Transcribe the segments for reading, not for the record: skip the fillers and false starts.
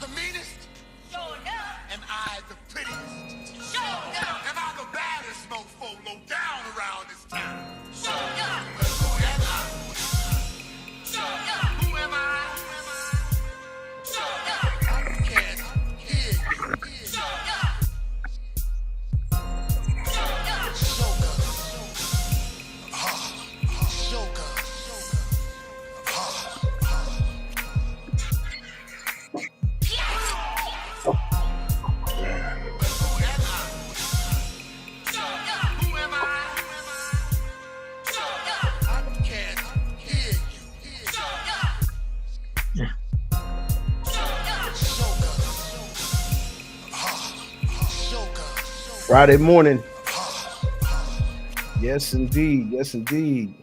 the meanest? Sure enough. Am I the prettiest? Sure enough. Am I the baddest mofo low down around this town? Sure enough. But who am I? Sure enough. Who am I? Sure enough. I can't hear you. Sure enough. Sure enough. Sugar. Sugar. Friday morning. Yes, indeed. Yes, indeed.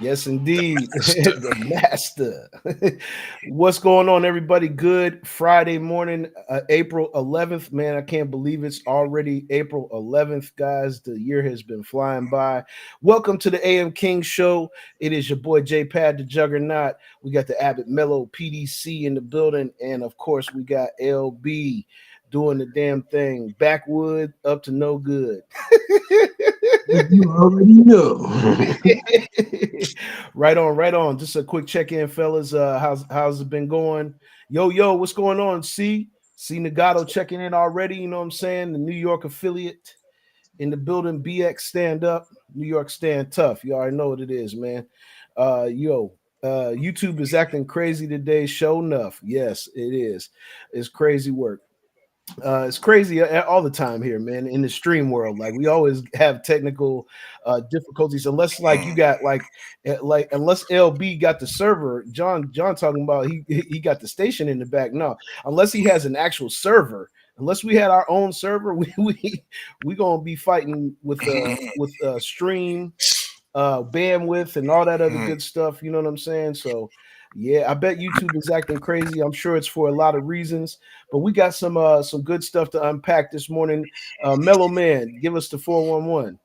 Yes, indeed. The master. What's going on, everybody? Good Friday morning, April 11th. Man, I can't believe it's already April 11th, guys. The year has been flying by. Welcome to the AM King Show. It is your boy J Pad, the Juggernaut. We got the Abbott Mello PDC in the building. And of course, we got LB doing the damn thing. Backwood up to no good. You already know. Right on, right on. Just a quick check-in, fellas. How's it been going? Yo, what's going on? C Nagato checking in already. You know what I'm saying? The New York affiliate in the building. BX stand up. New York stand tough. You already know what it is, man. YouTube is acting crazy today. Show enough. Yes, it is. It's crazy work. It's crazy all the time here, man. In the stream world, like we always have technical difficulties, unless like you got unless LB got the server. John talking about he got the station in the back. No, unless he has an actual server. Unless we had our own server, we gonna be fighting with stream bandwidth and all that other good stuff. You know what I'm saying? So. Yeah, I bet YouTube is acting crazy. I'm sure it's for a lot of reasons, but we got some good stuff to unpack this morning. Mellow Man, give us the 411.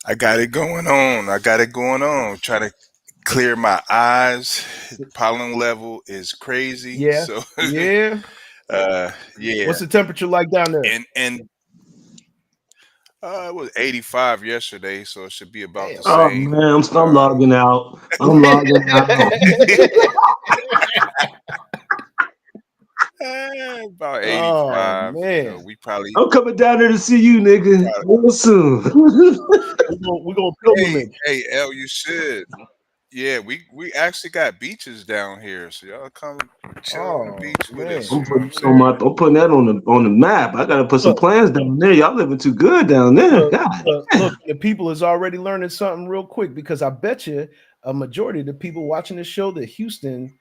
I got it going on. Try to clear my eyes. Pollen level is crazy. Yeah. So yeah. Yeah. What's the temperature like down there? And it was 85 yesterday, so it should be about the Oh same. man, I'm logging out. I'm logging out. About 85. Man. We probably. I'm coming down there to see you, nigga. Real soon. We're gonna pilgrimage. Hey, L, you should. Yeah, we actually got beaches down here, so y'all come chill on the beach with us. I'm putting that on the map. I gotta put some plans down there. Y'all living too good down there. Look, the people is already learning something real quick, because I bet you a majority of the people watching the show that Houston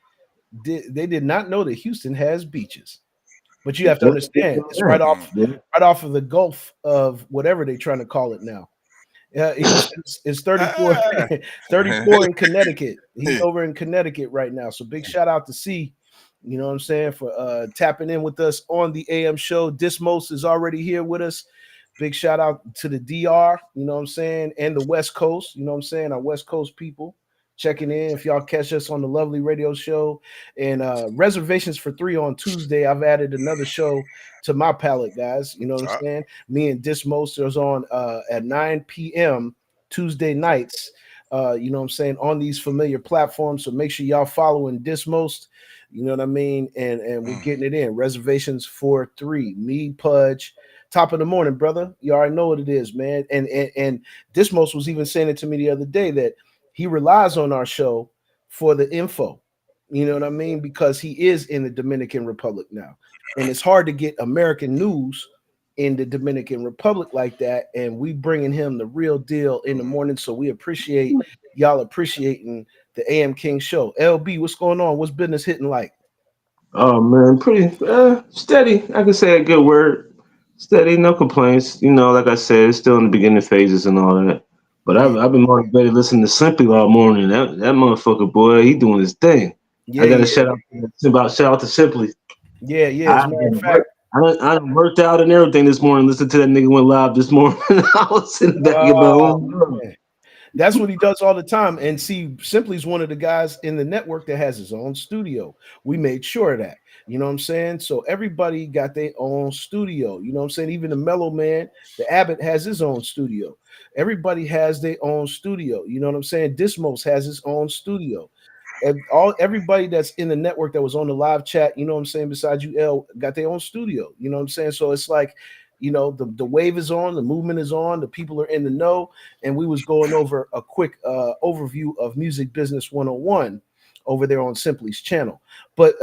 did not know that Houston has beaches. But you have to understand, it's right off of the Gulf of whatever they're trying to call it now. It's 34, 34 in Connecticut. He's over in Connecticut right now. So big shout out to C, you know what I'm saying, for tapping in with us on the AM show. Dismos is already here with us. Big shout out to the DR, you know what I'm saying, and the West Coast, you know what I'm saying, our West Coast people checking in. If y'all catch us on the lovely radio show, and reservations for 3 on Tuesday. I've added another show to my palette, guys. You know what I'm saying? Me and Dismos is on at 9 p.m. Tuesday nights. You know what I'm saying, on these familiar platforms. So make sure y'all following Dismos. You know what I mean? And we're getting it in. Reservations for 3. Me, Pudge. Top of the morning, brother. You already know what it is, man. And Dismos was even saying it to me the other day that he relies on our show for the info. You know what I mean? Because he is in the Dominican Republic now. And it's hard to get American news in the Dominican Republic like that. And we bringing him the real deal in the morning. So we appreciate y'all appreciating the AM King Show. LB, what's going on? What's business hitting like? Oh man, pretty steady. I can say a good word. Steady, no complaints. Like I said, it's still in the beginning phases and all that. But Yeah, I've been motivated listening to Simply all morning. That motherfucker boy, he doing his thing. I yeah, got to yeah, shout out to Simply. yeah, yeah. As I a matter of done fact, work- I done worked out and everything this morning. Listen to that nigga went live this morning. I was in the back of my uh, own room. that's what he does all the time. And see, Simply's one of the guys in the network that has his own studio. We made sure of that. You know what I'm saying? So everybody got their own studio. You know what I'm saying? Even the Mellow Man, the Abbott has his own studio. Everybody has their own studio. You know what I'm saying? Dismos has his own studio. And everybody that's in the network that was on the live chat, you know what I'm saying, besides you, L, got their own studio. You know what I'm saying? So it's like, the wave is on, the movement is on, the people are in the know, and we was going over a quick overview of Music Business 101 over there on Simply's channel. But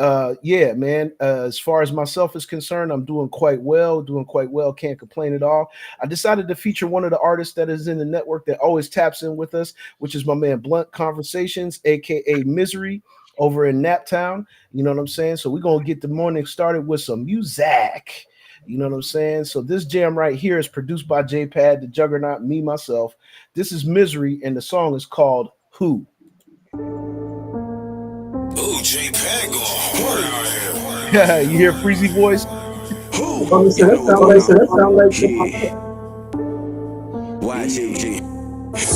yeah, man, as far as myself is concerned, I'm doing quite well, can't complain at all. I decided to feature one of the artists that is in the network that always taps in with us, which is my man Blunt Conversations, aka Misery, over in Naptown. You know what I'm saying? So we're gonna get the morning started with some music. You know what I'm saying? So this jam right here is produced by JPad, the Juggernaut, me, myself. This is Misery, and the song is called Who. Ooh, J-Pad going hard out here. You hear Freezy voice? Who? Oh, listen, You that know sound what? like that sound like Yeah. YGG.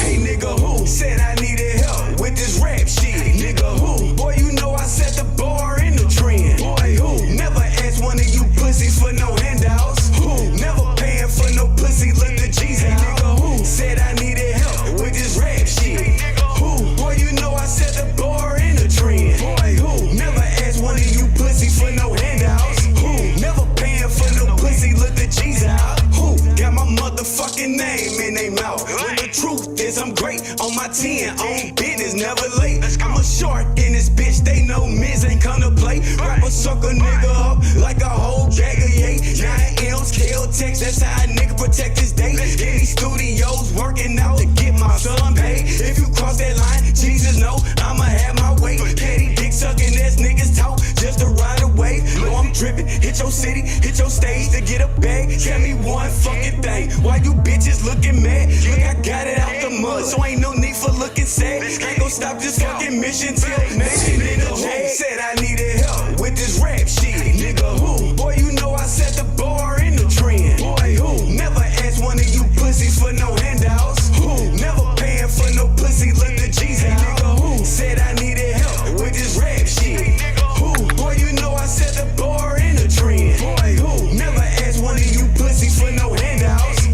Hey nigga, who said I needed help with this rap shit? Nigga, who? Boy, you know I set the bar in the trend. Boy, who? Never asked one of you pussies for no handouts. Who? Never paying for no pussy, look the G's out. Nigga, who said I needed help with this rap shit? Who? Boy, you know I set the bar in the trend. Boy, who? Never asked one of you pussies for no handouts. Who? Never paying for no pussy, look the G's out. Who? Got my motherfucking name in they mouth. When the truth is I'm great on my 10, on business, never late. I'm a shark in this bitch, they know Miz ain't come to play. Rapper suck a nigga up like a whole bag of yay. 9 M's, KO text, that's how a nigga protect his day. In these studios working out to get my son paid. If you cross that line, Jesus know I'ma have my way. Petty dick sucking ass niggas talk just to ride away. No, I'm dripping, hit your city, hit your stage to get a bag. Tell me one fucking thing, why you bitches looking mad? Look, I got it out the mud, so ain't no need for looking sad. Ain't gon' stop this fucking mission till nation nigga who said I needed help with this rap shit. Nigga who? Boy, you know I set the bar in the trend. Boy, who? Never asked one of you pussies for no handouts. Who? Never paying for no pussy, look the G's out. Nigga who? Said I needed help with this rap shit. Who? Boy, you know I set the bar in the trend. Boy, who? Never asked one of you pussies for no handouts.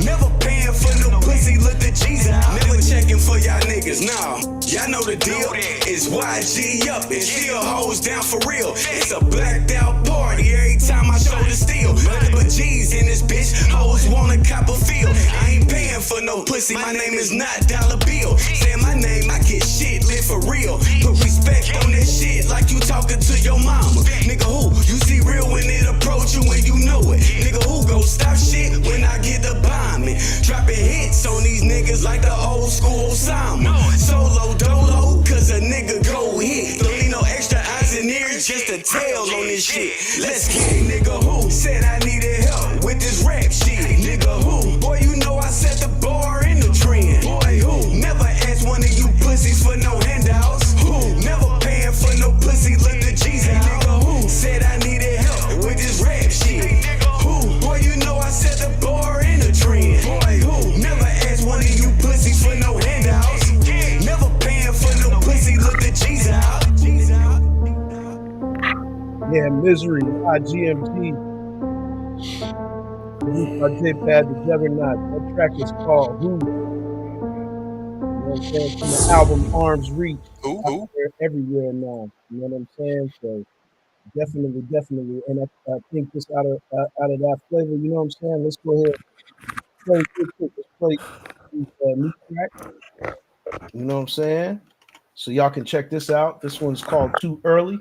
Never paying for no pussy, look the G's out. Never checking for y'all niggas, nah. Y'all know the deal. It's YG up and still hoes down for real. It's a blacked out party every time I show the steel. But G's in this bitch, hoes wanna cop a feel. I ain't paying for no pussy, my name is not Dollar Bill. Say my name, I get shit lit for real. Put respect on this shit like you talking to your mama. Nigga who? You see real when it approach you and you know it. Nigga who go stop shit when I get the bombing. Dropping hits on these niggas like the old school Osama. Solo dolo, cause a nigga go hit. Don't need no extra eyes and ears, just a tail on this shit. Let's get it. Nigga who said I needed help with this rap shit? Nigga who? Boy, you know I set the bar in the trend. Boy, who? Never asked one of you pussies for no handouts. Who? Never paying for no pussy, look the G's out. Nigga who? Said I needed help with this rap shit. Who? Boy, you know I set the bar in the trend. Boy, who? Never asked one of you pussies for no handouts. Never paying for no pussy, look the G's out. Yeah, Misery, IGMG, produced by JPad, the Juggernaut. That track is called Who. You know what I'm saying? From the album Arms Reach. Out Who? there everywhere now. You know what I'm saying? So definitely. And I think just out of that flavor, you know what I'm saying? Let's go ahead play it real quick. Let's play this new track. You know what I'm saying? So y'all can check this out. This one's called Too Early.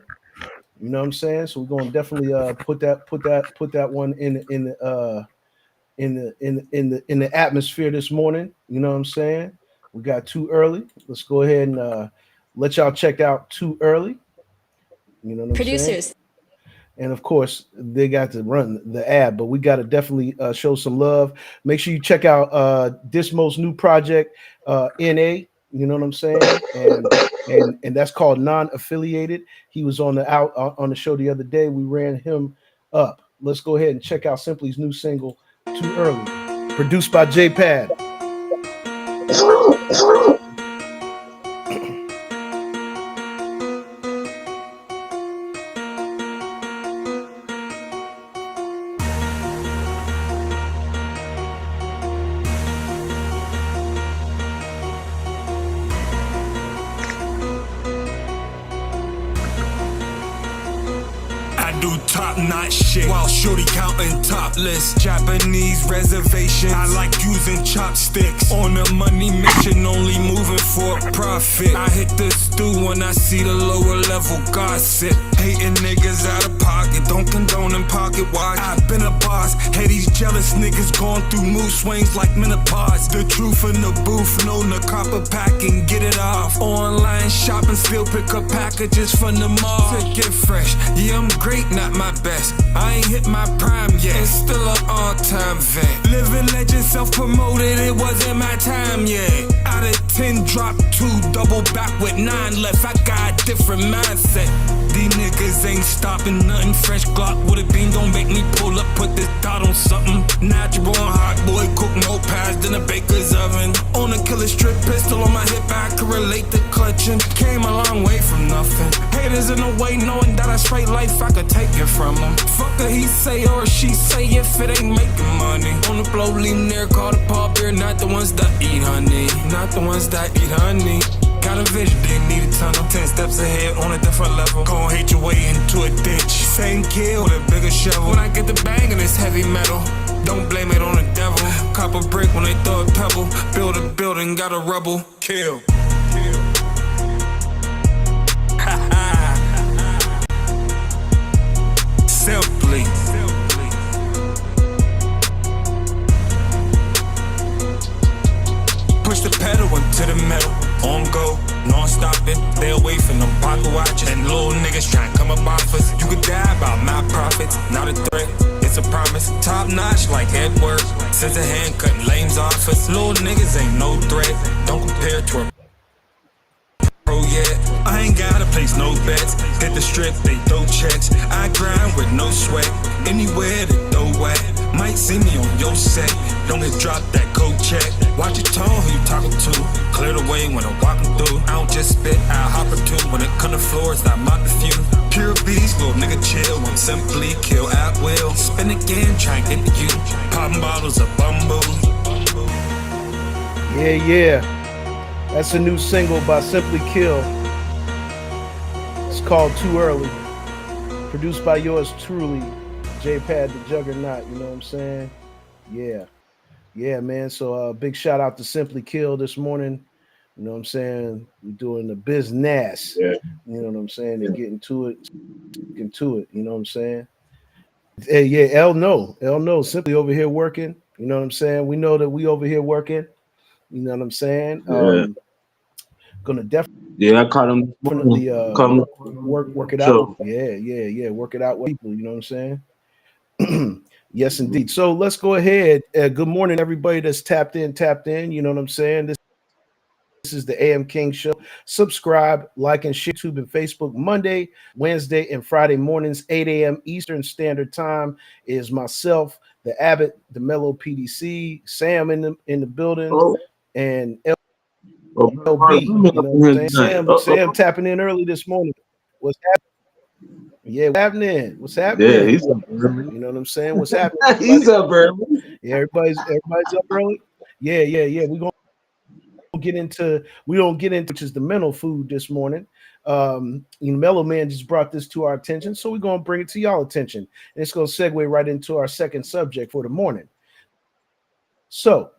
You know what I'm saying? So we're gonna definitely put that one in the atmosphere this morning. You know what I'm saying? We got Too Early. Let's go ahead and let y'all check out Too Early. You know what I'm saying? Producers. And of course, they got to run the ad, but we got to definitely show some love. Make sure you check out Dismo's new project, NA. You know what I'm saying? And that's called Non-Affiliated. He was on the show the other day. We ran him up. Let's go ahead and check out Simply's new single, Too Early, produced by J Pad. Do top-notch shit while shorty counting topless. Japanese reservations, I like using chopsticks. On a money mission, only moving for profit. I hit the stew when I see the lower level gossip. Hating niggas out of pocket, don't condone in pocket watch. I've been a boss, hey these jealous niggas going through mood swings like menopause. The truth in the booth, known to cop a pack and get it off. Online shopping, still pick up packages from the mall. To get fresh, yeah I'm great, not my best. I ain't hit my prime yet, and still an all-time vet. Living legend, self-promoted, it wasn't my time yet. Out of 10, drop 2, double back with 9 left. I got a different mindset. These niggas ain't stopping nothing. Fresh Glock with a beam, don't make me pull up, put this dot on something. Natural and hot boy, cook more pies than a baker's oven. On a killer strip pistol on my hip, I can relate to clutching. Came a long way from nothing. Haters in the way, knowing that I straight life, I could take it from them. Fuck a he say or she say if it ain't making money. On the blow, lean there, call the paw beer, not the ones that eat honey. Not the ones that eat honey. Got a vision, didn't need a tunnel. 10 steps ahead on a different level. Gon' hate your way into a ditch. Same kill with a bigger shovel. When I get the bang and it's heavy metal, don't blame it on the devil. Cop a brick when they throw a pebble. Build a building, got a rubble. Kill. Simply. Push the pedal into the metal. On go, non-stopping. Stay away from them pocket watches. And little niggas trying to come up off us. You could die about my profits. Not a threat, it's a promise. Top notch like Edward. Since a hand cutting lames off us. Little niggas ain't no threat. Don't compare to a pro yet. I ain't gotta place no bets. Hit the strip, they throw checks. I grind with no sweat. Anywhere the dough at. Might see me on your set. Don't get dropped that coat check. Watch your tone, who you talking to. Clear the way when I'm walking through. I don't just spit, I hop or two. When it come to floors, I mop a few. Pure beast, little nigga chill. I'm simply kill at will. Spin again, try and get to you. Popping bottles of bamboo. Yeah. That's a new single by Simply Kill. It's called Too Early. Produced by yours truly, J Pad the Juggernaut. You know what I'm saying? Yeah, man. So big shout out to Simply Kill this morning. You know what I'm saying? We're doing the business. Yeah. You know what I'm saying? And getting to it. You know what I'm saying? Hey, yeah, L no. Simply over here working. You know what I'm saying? We know that we over here working. You know what I'm saying? Yeah. Gonna definitely I caught him. work it Sure. out. Yeah. Work it out with people. You know what I'm saying? Yes, indeed. So let's go ahead. Good morning, everybody that's tapped in. You know what I'm saying? This is the AM King Show. Subscribe, like, and share YouTube and Facebook. Monday, Wednesday, and Friday mornings, 8 a.m. Eastern Standard Time is myself, the Abbott, the Mello PDC, Sam in the building, and LB. You know what I'm saying? Sam tapping in early this morning. What's happening? Yeah, what's happening? Yeah, he's up early. You know what I'm saying? What's happening? He's up early. Yeah, everybody's up early. Yeah. We don't get into which is the mental food this morning. Mellow Man just brought this to our attention, so we're gonna bring it to y'all attention. And it's gonna segue right into our second subject for the morning. So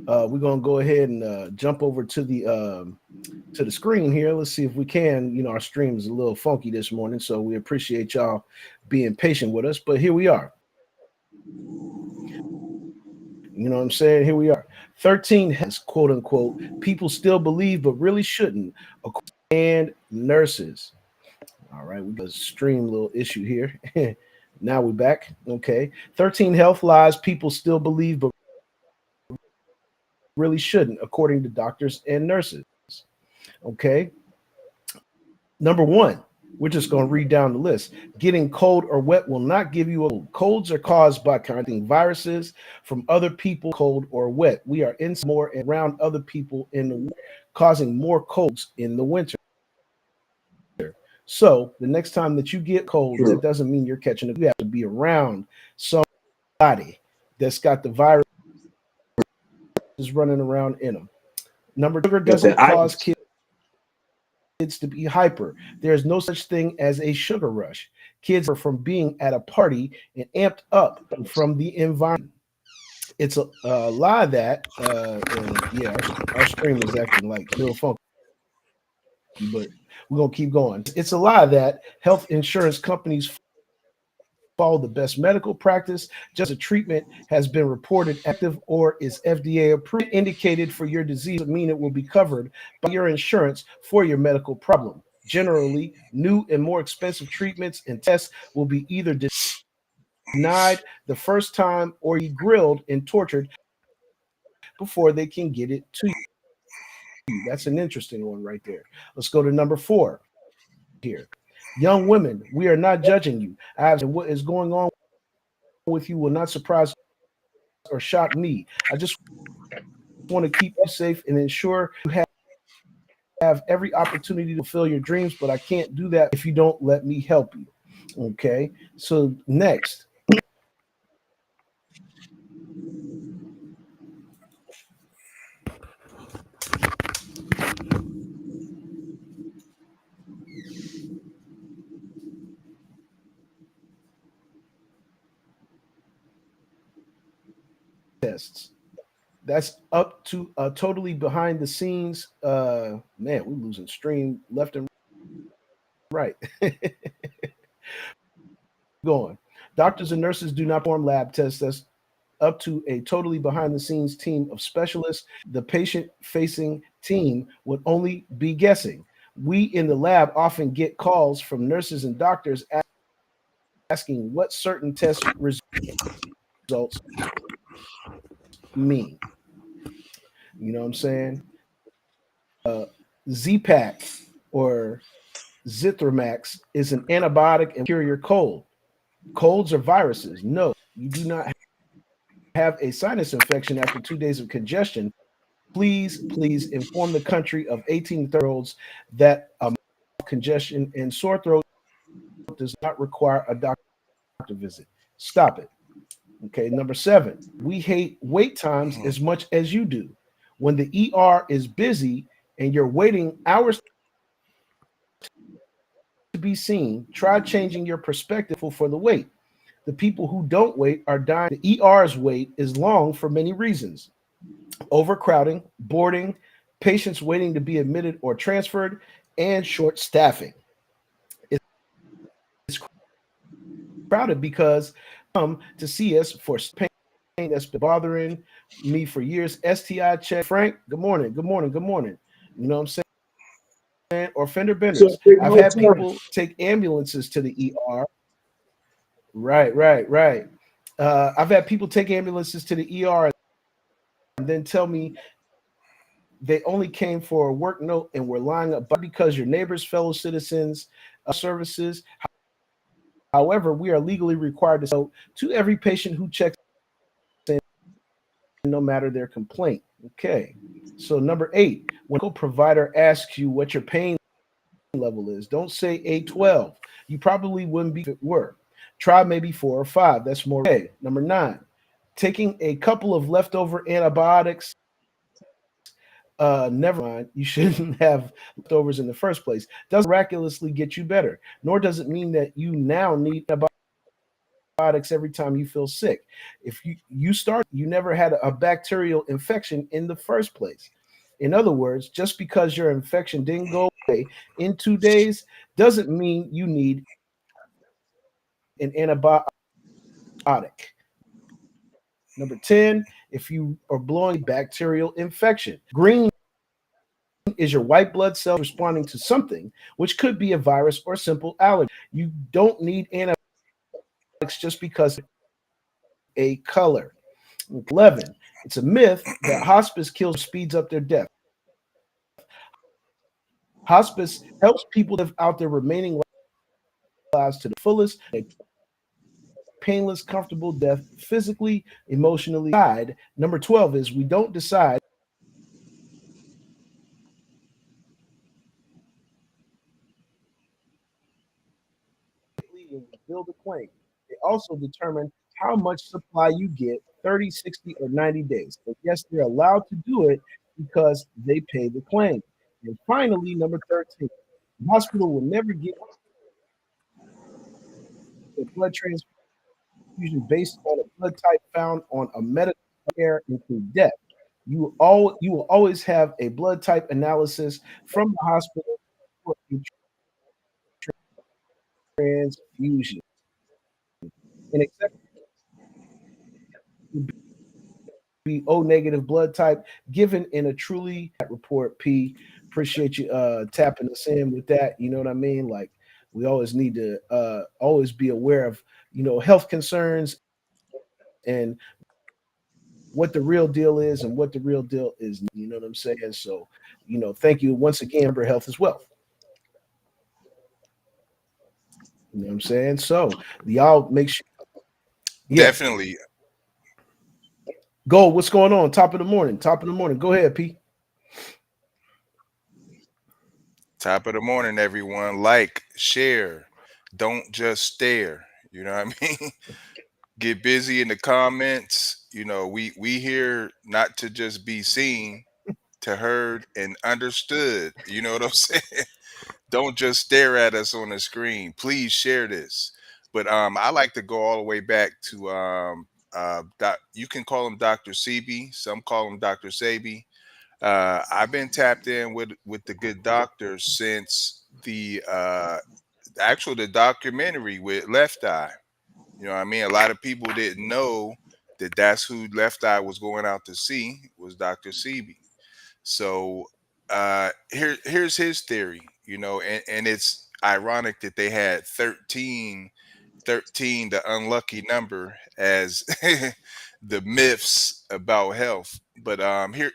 we're gonna go ahead and jump over to the screen here. Let's see if we can. Our stream is a little funky this morning, so we appreciate y'all being patient with us. But here we are. You know what I'm saying? Here we are. 13 has quote unquote people still believe but really shouldn't, and nurses. All right, we got a stream little issue here. Now we're back. Okay. 13 health lies people still believe but really shouldn't, according to doctors and nurses. Okay. Number one, we're just going to read down the list. Getting cold or wet will not give you a cold. Colds are caused by contracting viruses from other people, cold or wet. We are in more and around other people in the causing more colds in the winter. So the next time that you get cold, that doesn't mean you're catching it. You have to be around somebody that's got the virus running around in them. Number two, doesn't cause kids to be hyper. There's no such thing as a sugar rush. Kids are from being at a party and amped up from the environment. It's a lie that, yeah, our stream is acting like a little funky, but we're going to keep going. It's a lie that health insurance companies follow the best medical practice. Just a treatment has been reported active or is FDA approved, indicated for your disease, doesn't mean it will be covered by your insurance for your medical problem. Generally, new and more expensive treatments and tests will be either denied the first time or be grilled and tortured before they can get it to you. That's an interesting one right there. Let's go to number 4 here. Young women, we are not judging you. What is going on with you will not surprise or shock me. I just want to keep you safe and ensure you have every opportunity to fulfill your dreams, but I can't do that if you don't let me help you. Okay, so next. Tests. That's up to totally behind the scenes. Man, we're losing stream left and right. Going. Doctors and nurses do not perform lab tests. That's up to a totally behind the scenes team of specialists. The patient facing team would only be guessing. We in the lab often get calls from nurses and doctors asking what certain test results mean. You know what I'm saying? Z-Pak or Zithromax is an antibiotic and cure your cold. Colds are viruses. No, you do not have a sinus infection after 2 days of congestion. Please inform the country of 18 to 30-year-olds that congestion and sore throat does not require a doctor visit. Stop it. Okay, number 7, we hate wait times as much as you do. When the ER is busy and you're waiting hours to be seen, try changing your perspective for the wait. The people who don't wait are dying. The ER's wait is long for many reasons: overcrowding, boarding, patients waiting to be admitted or transferred, and short staffing. It's crowded because to see us for pain that's been bothering me for years. STI check. Frank, good morning. Good morning. Good morning. You know what I'm saying? Or fender benders. I've had people take ambulances to the ER. Right. I've had people take ambulances to the ER and then tell me they only came for a work note and were lying about because your neighbors, fellow citizens, services. However, we are legally required to sell to every patient who checks in, no matter their complaint. Okay. So number 8, when a provider asks you what your pain level is, don't say A12. You probably wouldn't be if it were. Try maybe 4 or 5. That's more okay. Number 9, taking a couple of leftover antibiotics. Never mind. You shouldn't have leftovers in the first place. Doesn't miraculously get you better, nor does it mean that you now need antibiotics every time you feel sick. If you never had a bacterial infection in the first place. In other words, just because your infection didn't go away in 2 days doesn't mean you need an antibiotic. Number 10, if you are blowing bacterial infection. Green is your white blood cells responding to something, which could be a virus or simple allergy. You don't need antibiotics just because of a color. 11. It's a myth that hospice kills speeds up their death. Hospice helps people live out their remaining lives to the fullest, a painless, comfortable death, physically, emotionally. Number 12 is we don't decide and build a claim. They also determine how much supply you get 30, 60, or 90 days. But yes, they're allowed to do it because they pay the claim. And finally, number 13, the hospital will never give a blood transfusion based on a blood type found on a medical care into death. You will always have a blood type analysis from the hospital for a transfusion. And except be O negative blood type given in a truly report. P, appreciate you tapping us in with that. You know what I mean? Like we always need to always be aware of health concerns and what the real deal is and what the real deal is. You know what I'm saying? So thank you once again. Remember, health is wealth. You know what I'm saying? So y'all make sure. Yeah, Definitely. go. What's going on? Top of the morning. Top of the morning. Go ahead, P. Top of the morning, everyone. Like, share, don't just stare. You know what I mean? Get busy in the comments. We here not to just be seen, to heard and understood. You know what I'm saying? Don't just stare at us on the screen. Please share this. But I like to go all the way back to you can call him Dr. Sebi. Some call him Dr. Sabi. I've been tapped in with the good doctor since the documentary with Left Eye. You know what I mean? A lot of people didn't know that that's who Left Eye was going out to see was Dr. Sebi. So here's his theory, and it's ironic that they had 13, the unlucky number, as the myths about health. But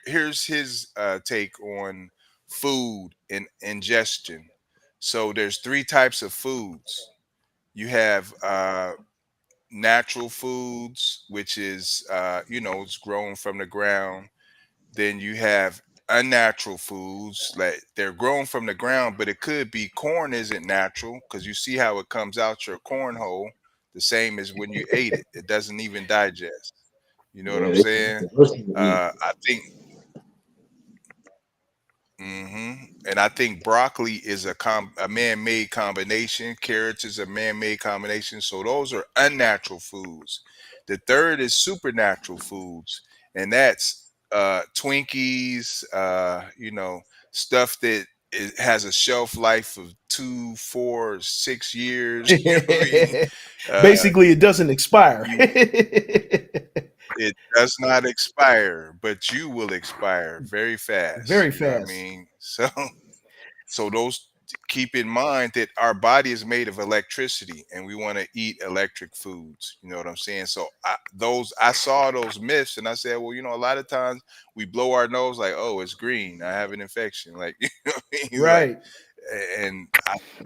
here's his take on food and ingestion. So there's three types of foods. You have natural foods, which is it's grown from the ground. Then you have unnatural foods, like they're grown from the ground, but it could be corn isn't natural because you see how it comes out your cornhole, the same as when you ate it. It doesn't even digest. You know what I'm Yeah, saying? the worst thing to eat. I think And I think broccoli is a man-made combination. Carrots is a man-made combination. So those are unnatural foods. The third is supernatural foods, and that's Twinkies. Stuff that has a shelf life of 2, 4, 6 years. You know what I mean? Uh, Basically, it doesn't expire. you It does not expire, but you will expire very fast. Very You know what I fast. mean? So those keep in mind that our body is made of electricity and we want to eat electric foods. You know what I'm saying? So I saw those myths and I said, well, a lot of times we blow our nose like, oh, it's green. I have an infection. Like, you know what I mean? Like, Right. and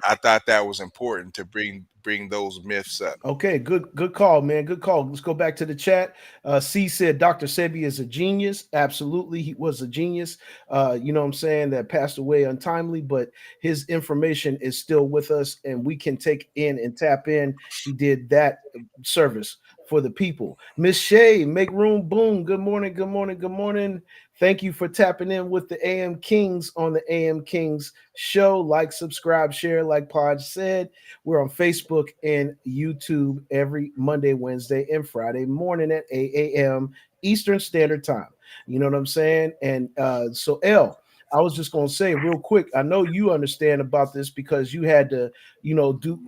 I thought that was important to bring those myths up. Okay, good call, man. Good call. Let's go back to the chat. C said Dr. Sebi is a genius. Absolutely, he was a genius. You know what I'm saying, that passed away untimely, but his information is still with us and we can take in and tap in. He did that service for the people. Miss Shay, make room, boom. Good morning, good morning, good morning. Thank you for tapping in with the AM Kings on the AM Kings show. Like, subscribe, share, like Podge said. We're on Facebook and YouTube every Monday, Wednesday, and Friday morning at 8 a.m. Eastern Standard Time. You know what I'm saying? And so, L, I was just going to say real quick, I know you understand about this because you had to,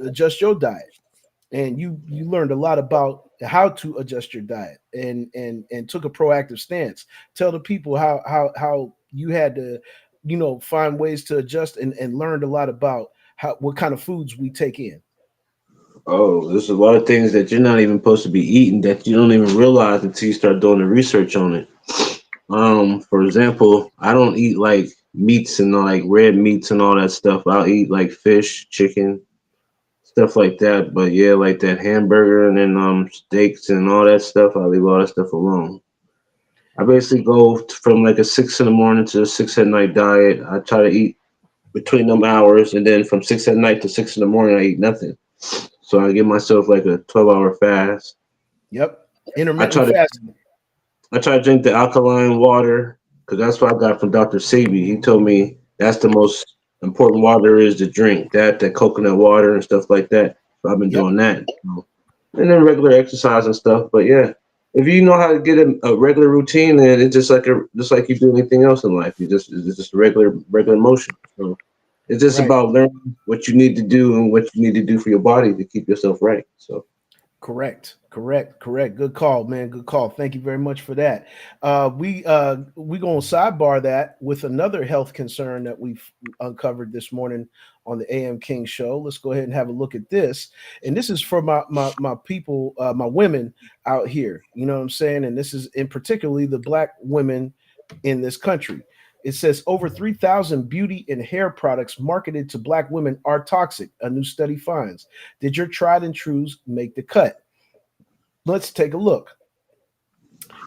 adjust your diet. and you learned a lot about how to adjust your diet and took a proactive stance. Tell the people how you had to, find ways to adjust and learned a lot about how what kind of foods we take in. Oh, there's a lot of things that you're not even supposed to be eating that you don't even realize until you start doing the research on it. For example, I don't eat like meats and like red meats and all that stuff. I'll eat like fish, chicken, stuff like that. But yeah, like that hamburger and then steaks and all that stuff, I leave all that stuff alone. I basically go from like a 6 in the morning to a 6 at night diet. I try to eat between them hours, and then from 6 at night to 6 in the morning, I eat nothing. So I give myself like a 12-hour fast. Yep, I try intermittent to fasting. I try to drink the alkaline water because that's what I got from Dr. Sebi. He told me that's the most important water there is to drink. That coconut water and stuff like that. So I've been Yep, doing that. So, and then regular exercise and stuff. But yeah, if you know how to get a regular routine, then it's just like you do anything else in life. It's just a regular motion. So it's just right. about learning what you need to do and what you need to do for your body to keep yourself right. So Correct. Good call, man. Good call. Thank you very much for that. We gonna sidebar that with another health concern that we've uncovered this morning on the AM King show. Let's go ahead and have a look at this. And this is for my people, my women out here. You know what I'm saying? And this is in particularly the black women in this country. It says over 3,000 beauty and hair products marketed to black women are toxic, a new study finds. Did your tried and trues make the cut? Let's take a look.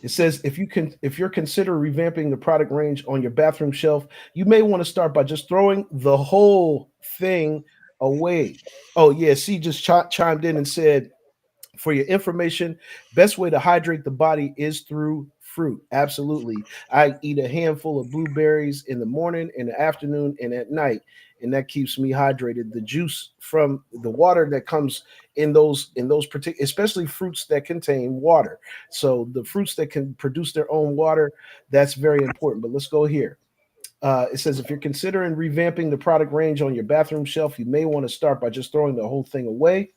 It says if you're considering revamping the product range on your bathroom shelf, you may want to start by just throwing the whole thing away. Oh yeah, C just chimed in and said, for your information, best way to hydrate the body is through fruit. Absolutely. I eat a handful of blueberries in the morning, in the afternoon, and at night, and that keeps me hydrated. The juice from the water that comes in those particular, especially fruits that contain water. So the fruits that can produce their own water, that's very important. But let's go here. It says if you're considering revamping the product range on your bathroom shelf, you may want to start by just throwing the whole thing away.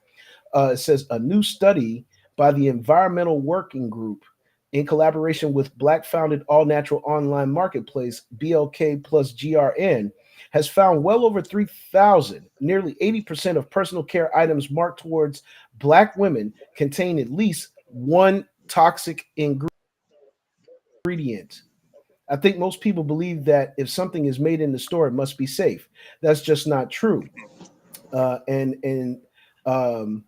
It says a new study by the Environmental Working Group in collaboration with Black founded all natural online marketplace BLK plus GRN has found well over 3,000, nearly 80% of personal care items marked towards Black women contain at least one toxic ingredient. I think most people believe that if something is made in the store, it must be safe. That's just not true. And um,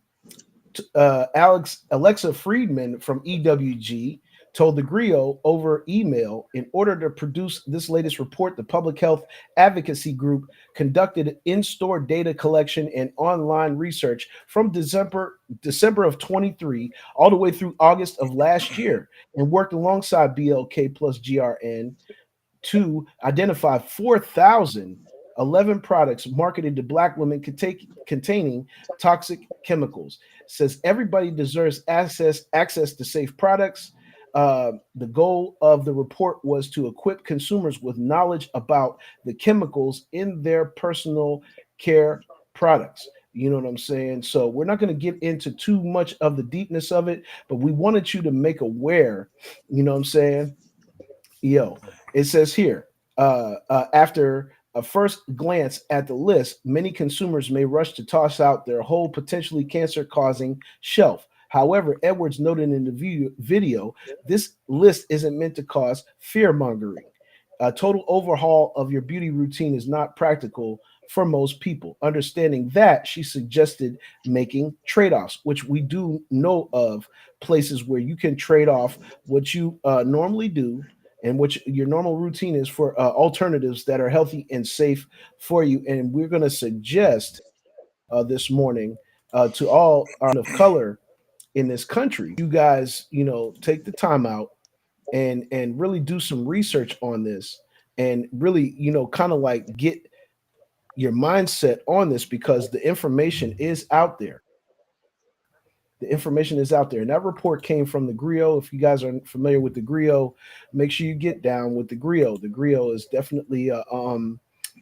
Alexa Friedman from EWG told the Grio over email in order to produce this latest report, the public health advocacy group conducted in-store data collection and online research from December of 23 all the way through August of last year and worked alongside BLK plus GRN to identify 4,011 products marketed to black women containing toxic chemicals. Says everybody deserves access to safe products. The goal of the report was to equip consumers with knowledge about the chemicals in their personal care products. You know what I'm saying? So we're not going to get into too much of the deepness of it, but we wanted you to make aware, you know what I'm saying, Yo, it says here, after a first glance at the list, many consumers may rush to toss out their whole potentially cancer causing shelf. However, Edwards noted in the video, this list isn't meant to cause fear mongering. A total overhaul of your beauty routine is not practical for most people. Understanding that, she suggested making trade offs, which we do know of places where you can trade off what you normally do and which your normal routine is for alternatives that are healthy and safe for you. And we're going to suggest this morning to all our of color in this country, you guys, take the time out and really do some research on this and really, kind of like get your mindset on this because the information is out there. The information is out there. And that report came from the Grio. If you guys are familiar with the Grio, make sure you get down with the Grio. The Grio is definitely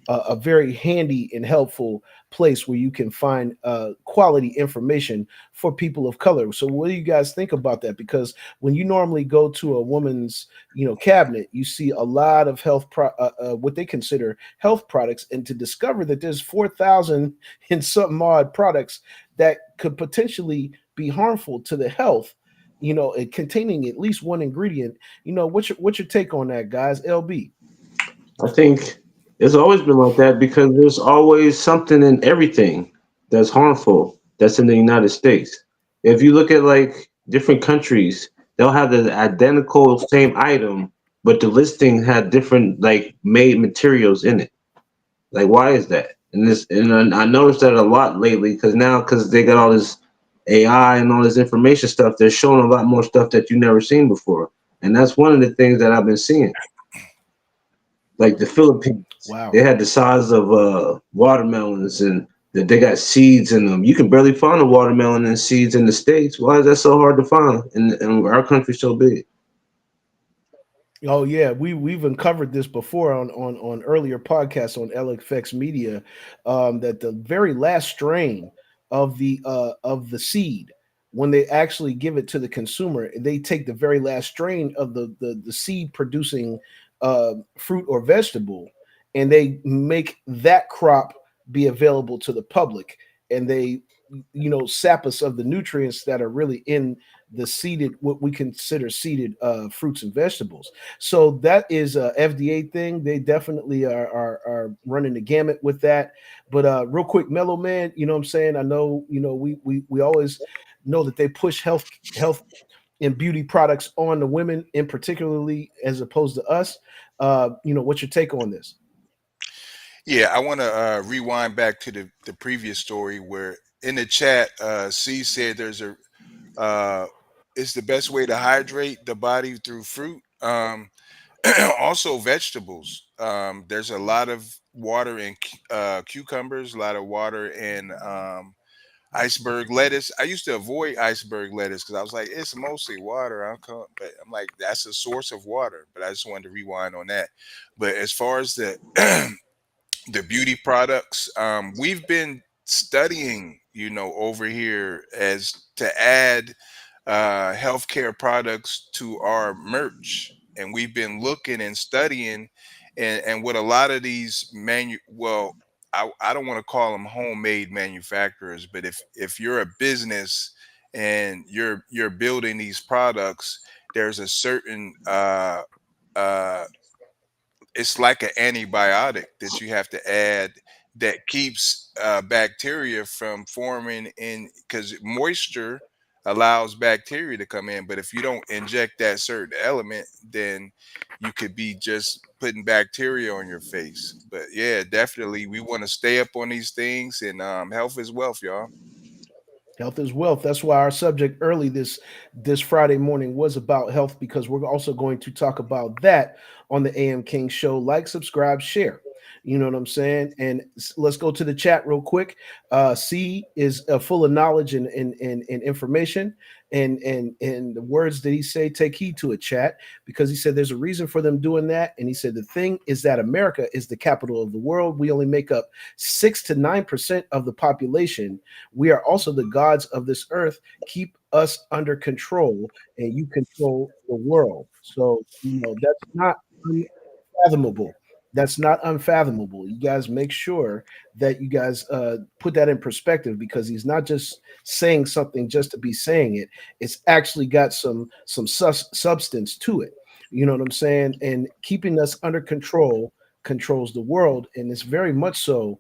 a very handy and helpful place where you can find quality information for people of color. So, what do you guys think about that? Because when you normally go to a woman's, cabinet, you see a lot of what they consider health products, and to discover that there's 4,000 and something odd products that could potentially be harmful to the health, and containing at least one ingredient. What's your take on that, guys? LB. I think it's always been like that because there's always something in everything that's harmful that's in the United States. If you look at like different countries, they'll have the identical same item, but the listing had different like made materials in it. Like, why is that? And I noticed that a lot lately because they got all this AI and all this information stuff. They're showing a lot more stuff that you never seen before, and that's one of the things that I've been seeing. Like the Philippines, Wow. they had the size of watermelons, and that they got seeds in them. You can barely find a watermelon and seeds in the states. Why is that so hard to find? And our country's so big. Oh yeah, we've uncovered this before on earlier podcasts on LFX Media, that the very last strain of the seed, when they actually give it to the consumer, they take the very last strain of the seed producing fruit or vegetable, and they make that crop be available to the public, and they sap us of the nutrients that are really in the seeded, what we consider seeded fruits and vegetables. So that is a FDA thing. They definitely are running the gamut with that. But real quick, Mellow Man, you know what I'm saying? I know, we always know that they push health and beauty products on the women in particularly as opposed to us. What's your take on this? Yeah, I want to rewind back to the previous story where in the chat, C said there's a it's the best way to hydrate the body through fruit. Also vegetables. There's a lot of water in cucumbers, a lot of water in iceberg lettuce. I used to avoid iceberg lettuce because I was like, it's mostly water. But I'm like, that's a source of water. But I just wanted to rewind on that. But as far as the the beauty products, we've been studying, over here as to add healthcare products to our merch, and we've been looking and studying, and what a lot of these I don't want to call them homemade manufacturers, but if you're a business and you're building these products, there's a certain uh it's like an antibiotic that you have to add that keeps bacteria from forming in, because moisture allows bacteria to come in, but if you don't inject that certain element, then you could be just putting bacteria on your face. But yeah, definitely we want to stay up on these things, and health is wealth, y'all. Health is wealth. That's why our subject early this Friday morning was about health, because we're also going to talk about that on the AM King show. Like, subscribe, share. You know what I'm saying? And let's go to the chat real quick. C is full of knowledge and information. And the words that he say, take heed to it, chat, because he said there's a reason for them doing that. And he said the thing is that America is the capital of the world. We only make up 6 to 9% of the population. We are also the gods of this earth. Keep us under control, and you control the world. So, that's not unfathomable. That's not unfathomable. You guys make sure that you guys put that in perspective, because he's not just saying something just to be saying it. It's actually got some substance to it. You know what I'm saying? And keeping us under control controls the world, and it's very much so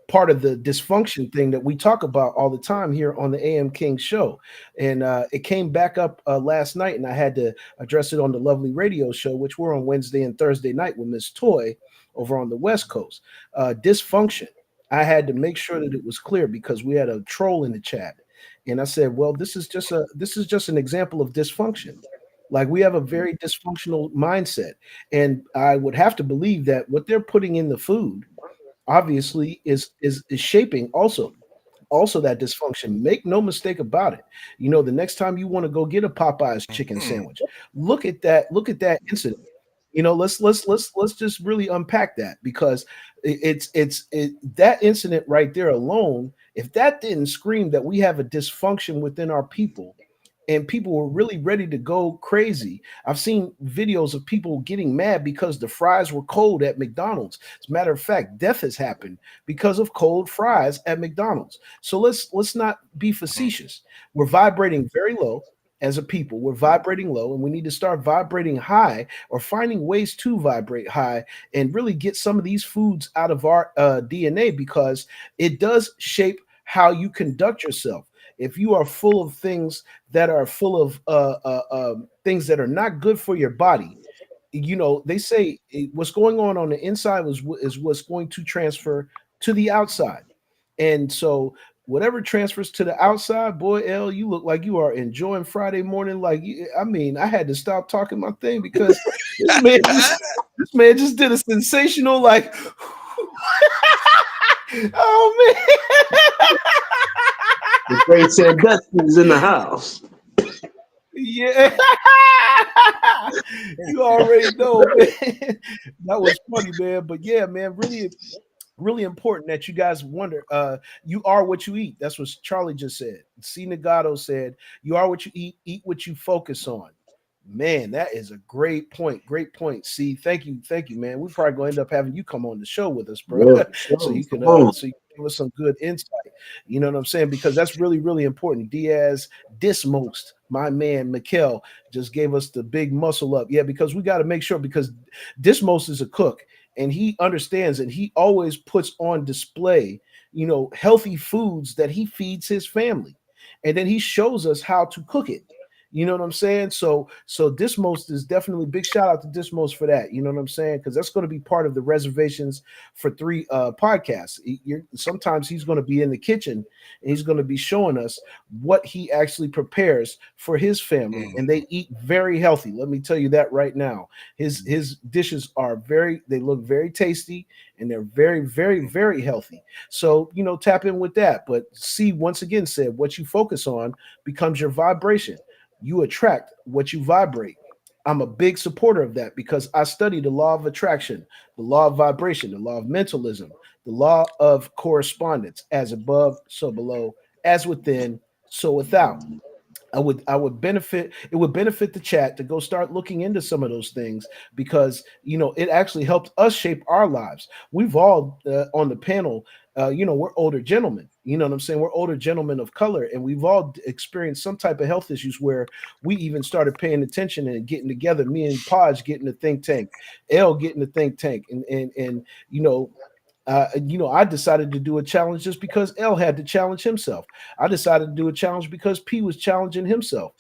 part of the dysfunction thing that we talk about all the time here on the AM King show. And it came back up last night, and I had to address it on the lovely radio show, which we're on Wednesday and Thursday night with Miss Toy over on the West Coast. Dysfunction. I had to make sure that it was clear, because we had a troll in the chat, and I said, "Well, this is just an example of dysfunction. Like, we have a very dysfunctional mindset, and I would have to believe that what they're putting in the food obviously is shaping also that dysfunction. Make no mistake about it. The next time you want to go get a Popeye's chicken Hmm. sandwich, look at that incident. Let's just really unpack that, because That incident right there alone, if that didn't scream that we have a dysfunction within our people, and people were really ready to go crazy. I've seen videos of people getting mad because the fries were cold at McDonald's. As a matter of fact, death has happened because of cold fries at McDonald's. So let's not be facetious. We're vibrating very low as a people. We're vibrating low, and we need to start vibrating high, or finding ways to vibrate high and really get some of these foods out of our DNA, because it does shape how you conduct yourself. If you are full of things that are full of things that are not good for your body, they say what's going on the inside is what's going to transfer to the outside. And so whatever transfers to the outside, boy, L, you look like you are enjoying Friday morning. Like, I mean, I had to stop talking my thing because this man just did a sensational, like, oh man. The great Sandusky's in the house. Yeah, you already know, man. That was funny, man. But yeah, man, really, really important that you guys wonder. You are what you eat. That's what Charlie just said. C. Nagato said, "You are what you eat what you focus on." Man, that is a great point. Great point. See, thank you, man. We're probably going to end up having you come on the show with us, bro, Yeah, for so sure. you can Come on. give us some good insight. You know what I'm saying? Because that's really, really important. Diaz Dismost, my man, Mikel, just gave us the big muscle up. Yeah, because we got to make sure, because Dismost is a cook and he understands, and he always puts on display, healthy foods that he feeds his family. And then he shows us how to cook it. You know what I'm saying? So Dismos is definitely, big shout out to Dismos for that. You know what I'm saying? Because that's going to be part of the reservations for three podcasts. Sometimes he's going to be in the kitchen and he's going to be showing us what he actually prepares for his family, and they eat very healthy. Let me tell you that right now. His dishes they look very tasty, and they're very, very, very healthy. So tap in with that. But see, once again, said what you focus on becomes your vibration. You attract what you vibrate. I'm a big supporter of that because I study the law of attraction, the law of vibration, the law of mentalism, the law of correspondence, as above, so below, as within, so without. I would benefit, it would benefit the chat to go start looking into some of those things, because it actually helped us shape our lives. We've all on the panel, we're older gentlemen. You know what I'm saying? We're older gentlemen of color, and we've all experienced some type of health issues where we even started paying attention and getting together. Me and Podge getting the think tank, L getting the think tank, and I decided to do a challenge just because L had to challenge himself. I decided to do a challenge because P was challenging himself.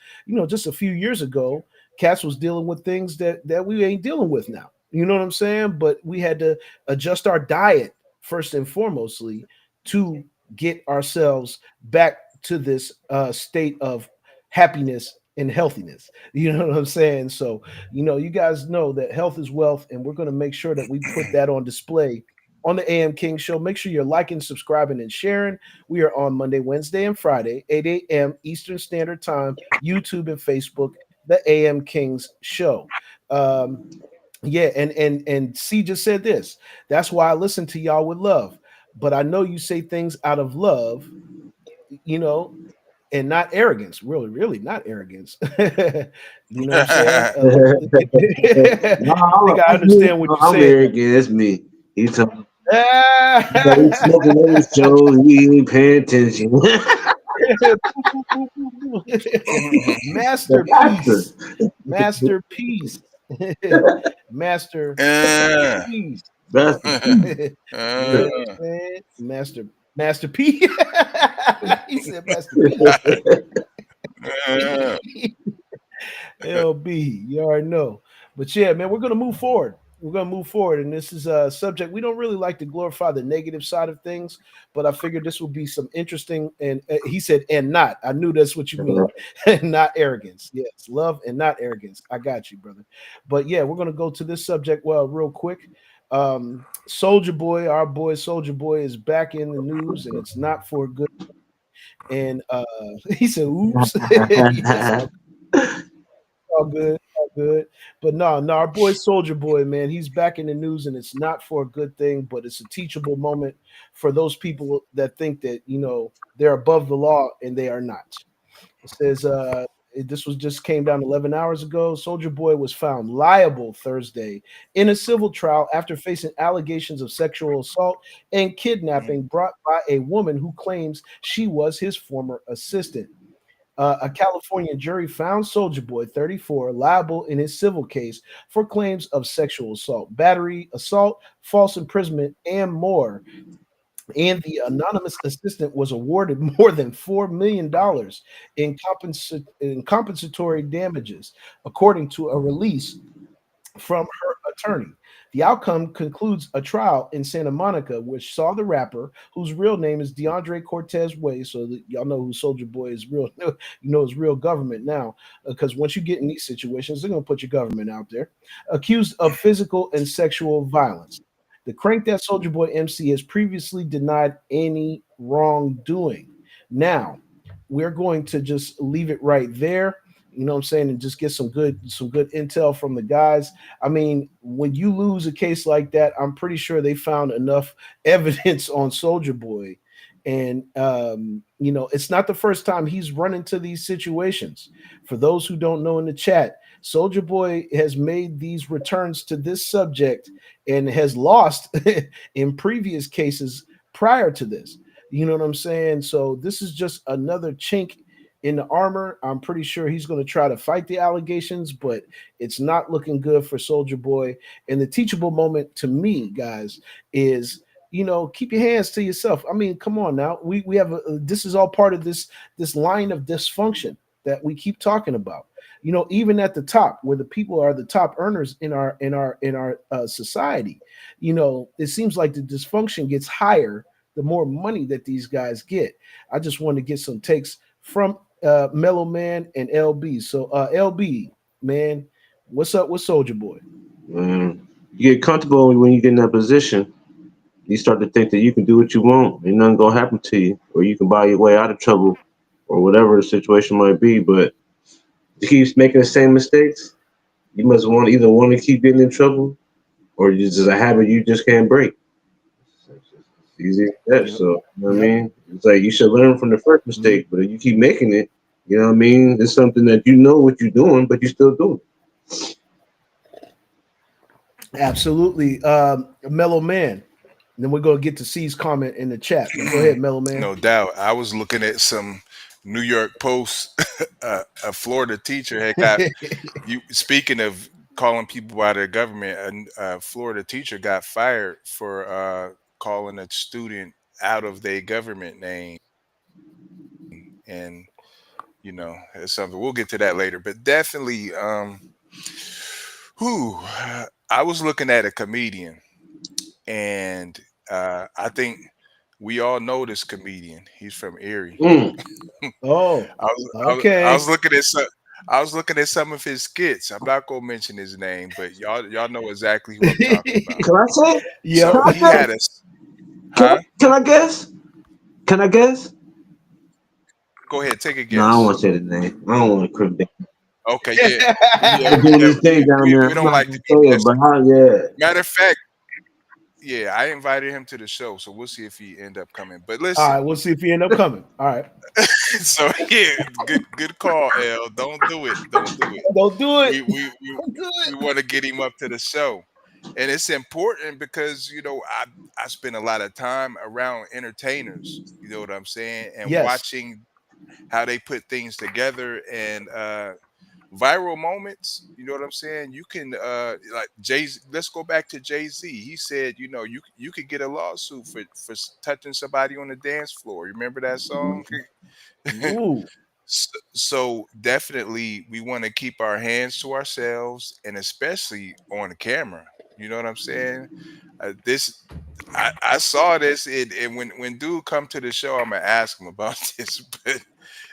Just a few years ago, Cass was dealing with things that we ain't dealing with now. You know what I'm saying? But we had to adjust our diet first and foremostly to get ourselves back to this state of happiness and healthiness. You know what I'm saying? So, you guys know that health is wealth, and we're going to make sure that we put that on display on the AM King Show. Make sure you're liking, subscribing, and sharing. We are on Monday, Wednesday, and Friday, 8 a.m. Eastern Standard Time, YouTube and Facebook, the AM Kings Show. Yeah, and C just said this. That's why I listen to y'all with love. But I know you say things out of love, you know, and not arrogance. Really, really not arrogance. You know what I'm saying? No, I think I that's me. understand what No, you're I'm saying. arrogant. That's me. He talking. He's Ah! smoking every show. He ain't paying attention. The pastor. Masterpiece. Masterpiece. uh, Masterpiece. That's the piece. You know Yeah. what I'm saying? Masterpiece. He said masterpiece. uh, LB, you already know. But yeah, man, we're gonna move forward. We're gonna move forward, and this is a subject we don't really like to glorify the negative side of things, but I figured this will be some interesting. And he said, "And not." I knew that's what you mean, not arrogance. Yes, love and not arrogance. I got you, brother. But yeah, we're gonna go to this subject real quick. Soldier Boy, our boy Soldier Boy, is back in the news, and it's not for good. And he said, "Oops." He said, all good, all good. But no, no, our boy Soldier Boy, man, he's back in the news, and it's not for a good thing, but it's a teachable moment for those people that think that they're above the law and they are not. It says this was just came down 11 hours ago. Soldier Boy was found liable Thursday in a civil trial after facing allegations of sexual assault and Mhm. kidnapping brought by a woman who claims she was his former assistant. A California jury found Soldier Boy, 34, liable in his civil case for claims of sexual assault, battery, assault, false imprisonment, and more. And the anonymous assistant was awarded more than $4 million in compensatory damages, according to a release from her attorney. The outcome concludes a trial in Santa Monica, which saw the rapper, whose real name is DeAndre Cortez Way. So that y'all know who Soldier Boy is real. You know his real government now, because once you get in these situations, they're gonna put your government out there. Accused of physical and sexual violence. The crank that Soldier Boy MC has previously denied any wrongdoing. Now, we're going to just leave it right there. You know what I'm saying, and just get some good intel from the guys. I mean, when you lose a case like that, I'm pretty sure they found enough evidence on Soldier Boy. And it's not the first time he's run into these situations. For those who don't know in the chat, Soldier Boy has made these returns to this subject and has lost in previous cases prior to this. You know what I'm saying? So this is just another chink in the armor. I'm pretty sure he's going to try to fight the allegations, but it's not looking good for Soldier Boy. And the teachable moment to me, guys, is keep your hands to yourself. I mean, come on now. We have this is all part of this line of dysfunction that we keep talking about. Even at the top, where the people are the top earners in our society, it seems like the dysfunction gets higher the more money that these guys get. I just want to get some takes from Mellow Man and LB. So LB, man, what's up with Soldier Boy? You get comfortable when you get in that position. You start to think that you can do what you want and nothing gonna happen to you, or you can buy your way out of trouble, or whatever the situation might be. But you keep making the same mistakes, you must want to keep getting in trouble, or it's just a habit you just can't break. It's easy as that. Yep. So you know what I Yep. mean? It's like you should learn from the first Mhm. mistake, but if you keep making it, you know what I mean? It's something that you know what you're doing, but you still do Absolutely. Mellow Man. And then we're going to get to C's comment in the chat. But go ahead, Mellow Man. No doubt. I was looking at some New York Post. A Florida teacher had got you. Speaking of calling people by their government, a Florida teacher got fired for calling a student out of their government name, and it's something we'll get to that later. But definitely, who I was looking at a comedian, and I think we all know this comedian. He's from Erie. it. Oh, I was okay. looking at some of his skits. I'm not gonna mention his name, but y'all know exactly who I'm talking about. Can I say? Can Yep. So I he say? had us, Can I, huh? can I guess? Can I guess? Go ahead, take a No, I don't guess. want to say the name. I don't want to crib them. Okay, yeah, yeah, They're doing yeah. this thing down there. We I'm don't not like gonna to be say it, but guessing. yeah. Matter of fact, yeah, I invited him to the show, so we'll see if he end up coming. But All right. listen, We'll see if he end up coming. All right. so yeah, good call, L. Don't do it. Don't do it. Don't do it. We we we, Don't do we it. want to get him up to the show, and it's important because I spend a lot of time around entertainers. You know what I'm saying, and Yes. watching how they put things together and viral moments. You know what I'm saying? You can like Jay. Let's go back to Jay Z. He said, you could get a lawsuit for touching somebody on the dance floor. You remember that song? Ooh. So definitely we want to keep our hands to ourselves, and especially on camera. You know what I'm saying? This I saw this, and when dude come to the show, I'm gonna ask him about this. But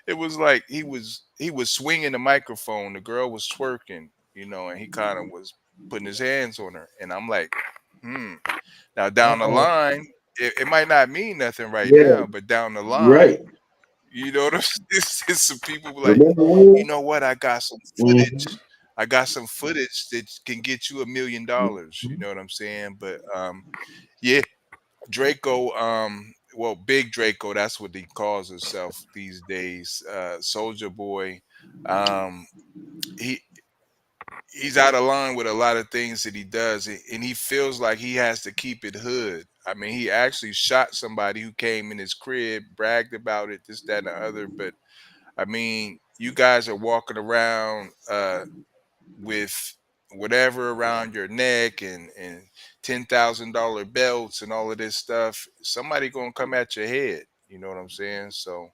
it was like he was swinging the microphone. The girl was twerking, and he kind of was putting his hands on her, and I'm like, hmm. Now Uh down the oh. line, it might not mean nothing right Yeah, now, but down the right. line, you know what I'm saying? Some people be like, Remember you when? know what? I got some Mm-hmm. footage. I got some footage that can get you $1 million. You know what I'm saying? But yeah, Draco, well, Big Draco, that's what he calls himself these days. Soldier Boy, um, he he's out of line with a lot of things that he does, and he feels like he has to keep it hood. I mean, he actually shot somebody who came in his crib, bragged about it, this, that, and the other. But I mean, you guys are walking around with whatever around your neck and $10,000 belts and all of this stuff. Somebody gonna come at your head. You know what I'm saying? So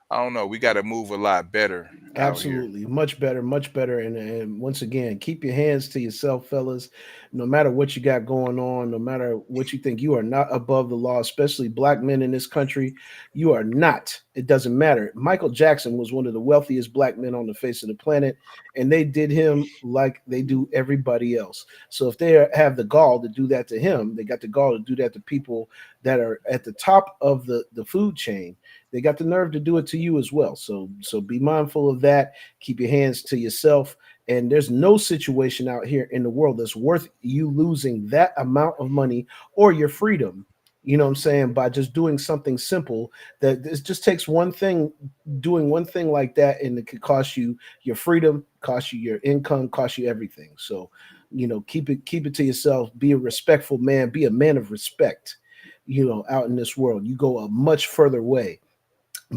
I don't know. We got to move a lot better out here. Absolutely. Much better, much better. And once again, keep your hands to yourself, fellas. No matter what you got going on, no matter what you think, you are not above the law, especially black men in this country. You are not. It doesn't matter. Michael Jackson was one of the wealthiest black men on the face of the planet, and they did him like they do everybody else. So if they have the gall to do that to him, they got the gall to do that to people that are at the top of the food chain. They got the nerve to do it to you as well. So be mindful of that. Keep your hands to yourself. And there's no situation out here in the world that's worth you losing that amount of money or your freedom. You know what I'm saying? By just doing something simple, that this just takes one thing, doing one thing like that, and it could cost you your freedom, cost you your income, cost you everything. So, keep it to yourself. Be a respectful man. Be a man of respect. Out in this world, you go a much further way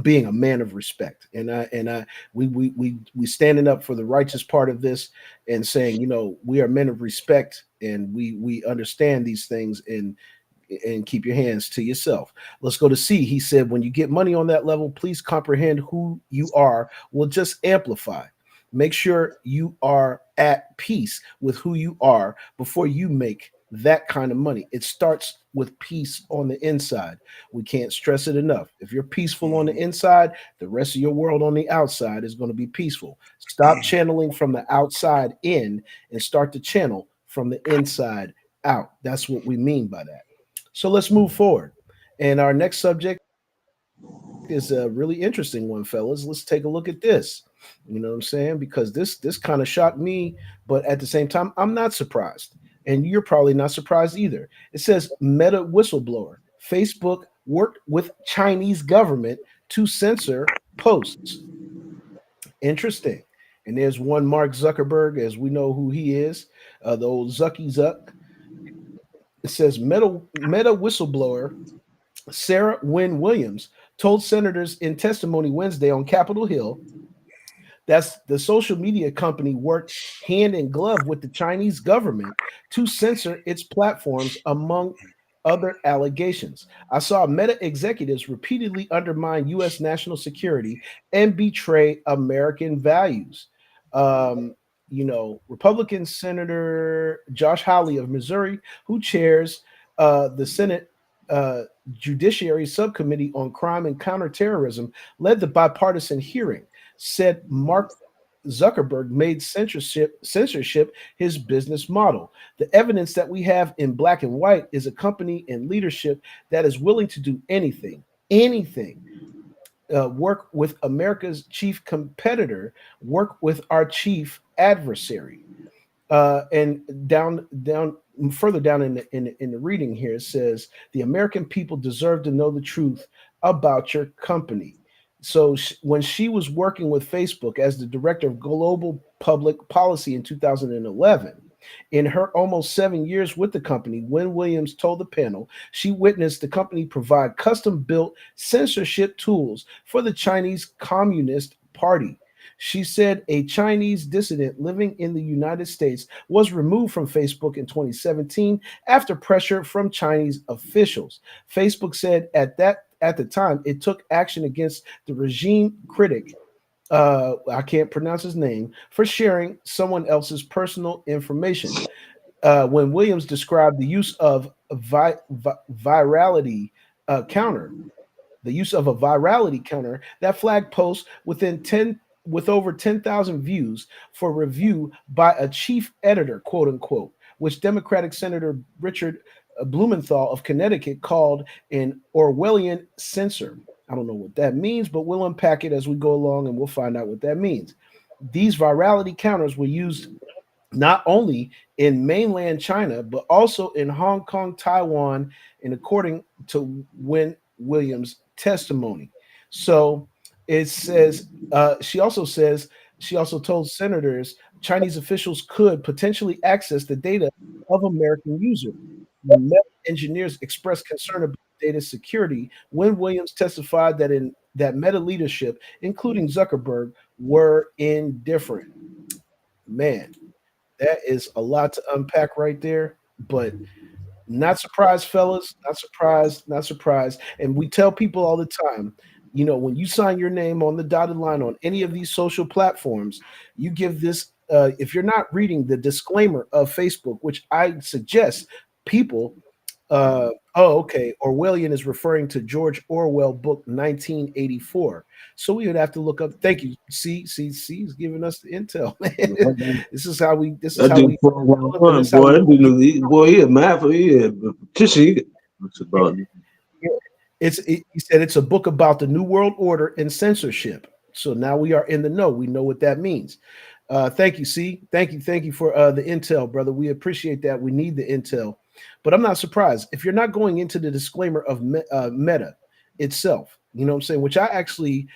being a man of respect. And we standing up for the righteous part of this and saying, we are men of respect, and we understand these things, and keep your hands to yourself. Let's go to C. He said, when you get money on that level, please comprehend who you are will just amplify. Make sure you are at peace with who you are before you make that kind of money. It starts with peace on the inside. We can't stress it enough. If you're peaceful on the Mhm. inside, the rest of your world on the outside is going to be peaceful. Stop channeling from the outside in and start to channel from the inside out. That's what we mean by that. So let's move forward. And our next subject is a really interesting one, fellas. Let's take a look at this. You know what I'm saying? Because this kind of shocked me, but at the same time, I'm not surprised. And you're probably not surprised either. It says Meta whistleblower. Facebook worked with Chinese government to censor posts. Interesting. And there's one Mark Zuckerberg, as we know who he is, the old Zucky Zuck. It says Meta whistleblower Sarah Wynne Williams told senators in testimony Wednesday on Capitol Hill that the social media company worked hand in glove with the Chinese government to censor its platforms, among other allegations. I saw Meta executives repeatedly undermine U.S. national security and betray American values. Um, Republican Senator Josh Hawley of Missouri, who chairs the Senate uh, Judiciary Subcommittee on Crime and Counterterrorism, led the bipartisan hearing, said Mark Zuckerberg made censorship his business model. The evidence that we have in black and white is a company and leadership that is willing to do anything, work with America's chief competitor, work with our chief adversary. And down further down in the reading here, it says the American people deserve to know the truth about your company. So when she was working with Facebook as the director of global public policy in 2011, in her almost 7 years with the company, Wynne Williams told the panel she witnessed the company provide custom built censorship tools for the Chinese Communist Party. She said a Chinese dissident living in the United States was removed from Facebook in 2017 after pressure from Chinese officials. Facebook said at the time it took action against the regime critic, I can't pronounce his name, for sharing someone else's personal information. When Williams described the use of virality counter, the use of a virality counter that flagged posts with over 10,000 views for review by a chief editor, quote unquote, which Democratic Senator Richard Blumenthal of Connecticut called an Orwellian censor. I don't know what that means, but we'll unpack it as we go along and we'll find out what that means. these virality counters were used not only in mainland China, but also in Hong Kong, Taiwan, and according to Win Williams' testimony. So it says, she also told senators Chinese officials could potentially access the data of American users. When Meta engineers expressed concern about data security, Win Williams testified that Meta leadership, including Zuckerberg, were indifferent. Man, that is a lot to unpack right there, but not surprised, fellas. Not surprised. Not surprised. And we tell people all the time, when you sign your name on the dotted line on any of these social platforms, you give this. If you're not reading the disclaimer of Facebook, which I suggest people okay. Orwellian is referring to George Orwell book 1984. So we would have to look up. Thank you. See, he's giving us the intel, man. This is how we. This is That how dude we develop, and 411, this is how boy. we That know dude, people. boy, he a math, he a petition. It's about He said it's a book about the New World Order and censorship. So now we are in the know. We know what that means. Thank you, C. Thank you for the intel, brother. We appreciate that. We need the intel, but I'm not surprised if you're not going into the disclaimer of Meta itself. You know what I'm saying? Which I actually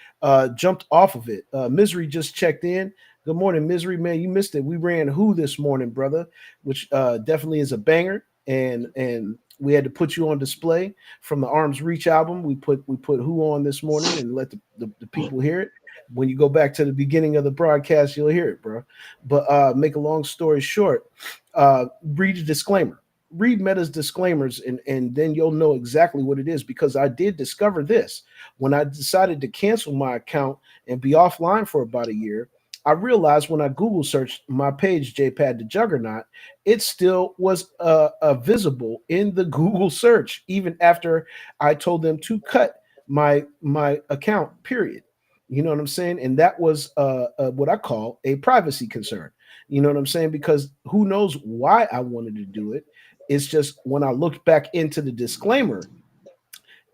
jumped off of it. Misery just checked in. Good morning, Misery, man. You missed it. We ran Who this morning, brother, which definitely is a banger, and we had to put you on display from the Arms Reach album. We put Who on this morning and let the people hear it. When you go back to the beginning of the broadcast, you'll hear it, bro. But make a long story short, read the disclaimer. Read Meta's disclaimers, and then you'll know exactly what it is. Because I did discover this when I decided to cancel my account and be offline for about a year. I realized when I Google searched my page, JPad the Juggernaut, it still was visible in the Google search, even after I told them to cut my account. Period. You know what I'm saying? And that was what I call a privacy concern. You know what I'm saying? Because who knows why I wanted to do it? It's just when I looked back into the disclaimer,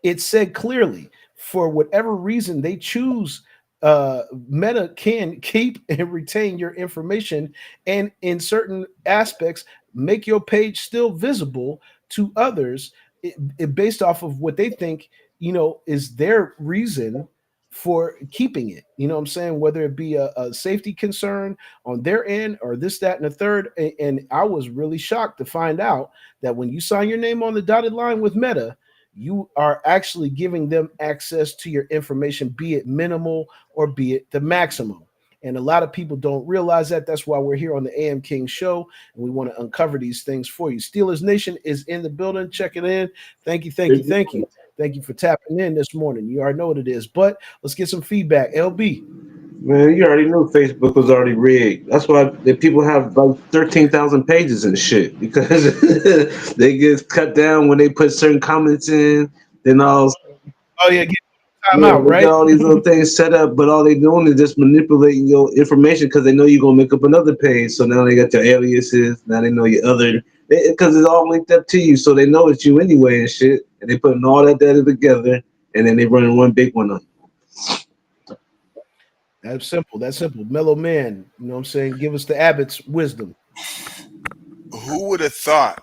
it said clearly for whatever reason they choose, Meta can keep and retain your information, and in certain aspects make your page still visible to others, based off of what they think is their reason for keeping it. You know what I'm saying? Whether it be a safety concern on their end or this, that, and the third. And I was really shocked to find out that when you sign your name on the dotted line with Meta, you are actually giving them access to your information, be it minimal or be it the maximum. And a lot of people don't realize that. That's why we're here on the AM King show, and we want to uncover these things for you. Steelers Nation is in the building. Check it in. Thank you, thank you, thank you. Thank you for tapping in this morning. You already know what it is. But let's get some feedback. LB. man. You already knew Facebook was already rigged. That's why the people have like 13,000 pages and shit because they get cut down when they put certain comments in. Then all Oh yeah, get time Yeah, out, they got right? all these little things set up, but all they doing is just manipulating your information because they know you're gonna make up another page. So now they got your aliases. Now they know your other because it's all linked up to you, so they know it's you anyway and shit. And they putting all that data together, and then they running one big one up. That's simple. That's simple. Mellow man. You know what I'm saying? Give us the Abbott's wisdom. Who would have thought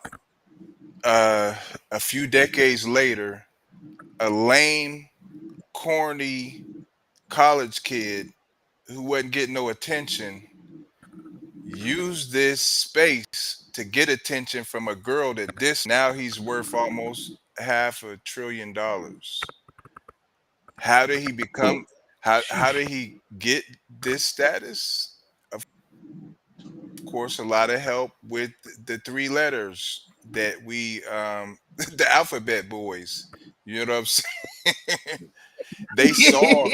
uh, a few decades later, a lame, corny college kid who wasn't getting no attention used this space to get attention from a girl that this now he's worth almost $500 billion. How did he become how Sheesh. did he get this status? Of course, a lot of help with the three letters that we the alphabet boys. You know what I'm saying? they saw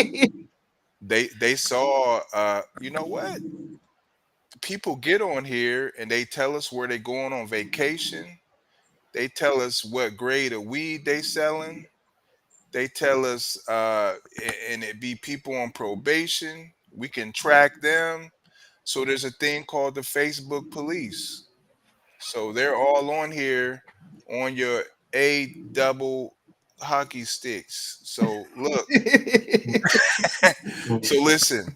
they saw you know what? People get on here and they tell us where they going on vacation. They tell us what grade of weed they selling. They tell us and it be people on probation. We can track them. So there's a thing called the Facebook police. So they're all on here on your A double hockey sticks. So look, so listen,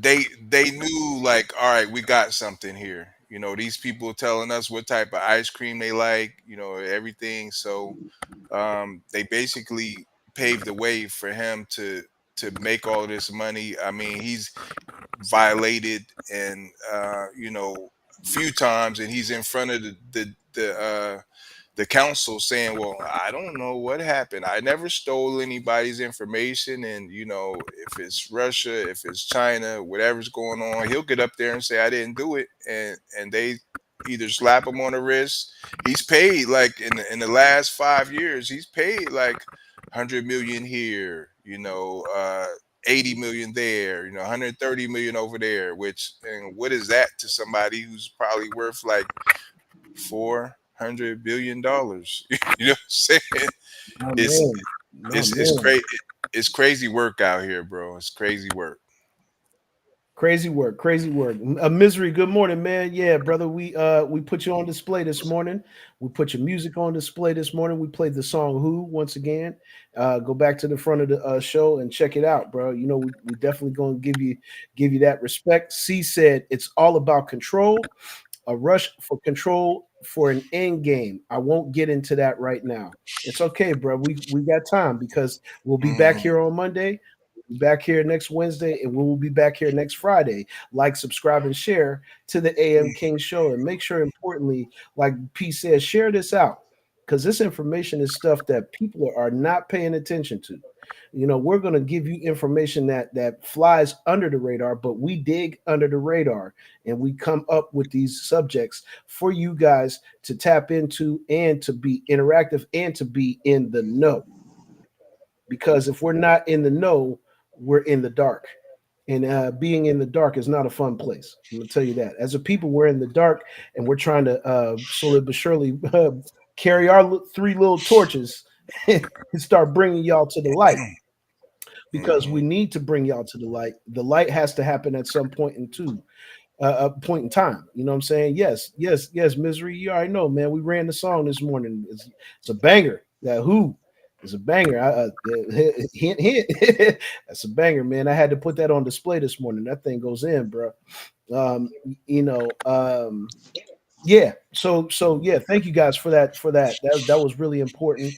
they knew like, all right, we got something here. You know, these people telling us what type of ice cream they like, you know, everything. So they basically paved the way for him to make all this money. I mean, he's violated and you know, few times, and he's in front of the council saying, well, I don't know what happened. I never stole anybody's information. And, you know, if it's Russia, if it's China, whatever's going on, he'll get up there and say, I didn't do it. And they either slap him on the wrist. He's paid like in the last 5 years, he's paid like 100 million here, you know, 80 million there, you know, 130 million over there, which, and what is that to somebody who's probably worth like $400 billion? You know what I'm saying? My It's man, my it's man. crazy. It's crazy work out here, bro. It's crazy work. Crazy work, crazy work. Misery, good morning, man. Yeah, brother, we put you on display this morning. We put your music on display this morning. We played the song "Who" once again. Go back to the front of the show and check it out, bro. You know we definitely gonna give you that respect. C said it's all about control, a rush for control for an end game. I won't get into that right now. It's okay, bro. We got time because we'll be back Mm, here on Monday. We'll be back here next Wednesday, and we will be back here next Friday. Like, subscribe, and share to the AM King Show, and make sure, importantly, like P says, share this out because this information is stuff that people are not paying attention to. You know, we're going to give you information that flies under the radar, but we dig under the radar and we come up with these subjects for you guys to tap into and to be interactive and to be in the know. Because if we're not in the know, we're in the dark. And being in the dark is not a fun place. I'm gonna tell you that. As a people, we're in the dark, and we're trying to slowly but surely carry our three little torches and start bringing y'all to the light because we hmm. need to bring y'all to the light. The light has to happen at some point in two a point in time. You know what I'm saying? Yes, yes, yes. Misery, you already know, man. We ran the song this morning. It's a banger. That who is a banger. Hint, hint. That's a banger, man. I had to put that on display this morning. That thing goes in, bro. Um, you know, yeah. So yeah. Thank you guys for that. That was really important.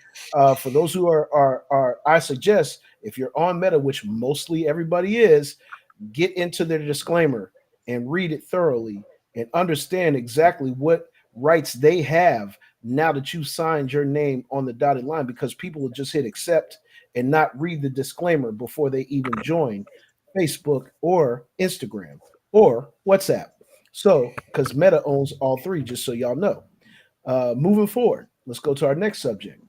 For those who are I suggest if you're on Meta, which mostly everybody is, get into their disclaimer and read it thoroughly and understand exactly what rights they have now that you signed your name on the dotted line because people will just hit accept and not read the disclaimer before they even join Facebook or Instagram or WhatsApp. So, because Meta owns all three, just so y'all know. Moving forward, let's go to our next subject.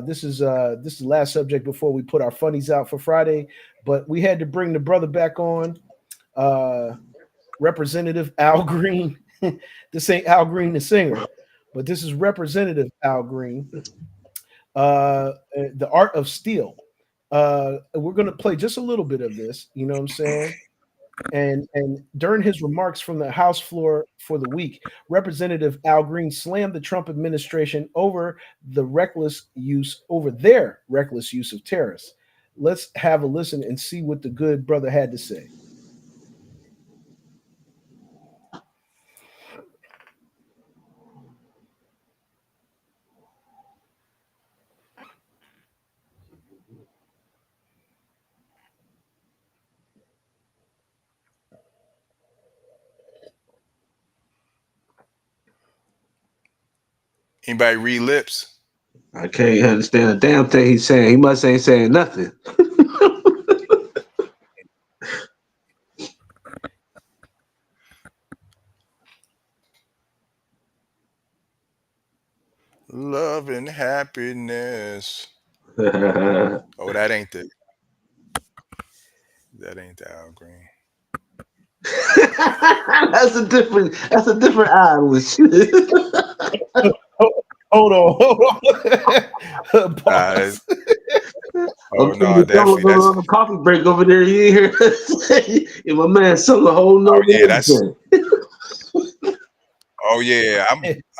This is the last subject before we put our funnies out for Friday, but we had to bring the brother back on, uh, Representative Al Green. This ain't Al Green, the singer, but this is Representative Al Green, the art of steel. We're going to play just a little bit of this. You know what I'm saying? And during his remarks from the House floor for the week, Representative Al Green slammed the Trump administration over their reckless use of terrorists. Let's have a listen and see what the good brother had to say. Anybody read lips? I can't understand a damn thing he's saying. He must ain't saying nothing. Love and happiness. That's Oh, that ain't the Al Green. that's a different Irish. Ho- Hold on, hold on. Nah, Pause. I'm oh trying no, to tell him definitely. That's on the coffee break over there. You hear? And my man sung a whole oh nother yeah, that's thing. oh yeah.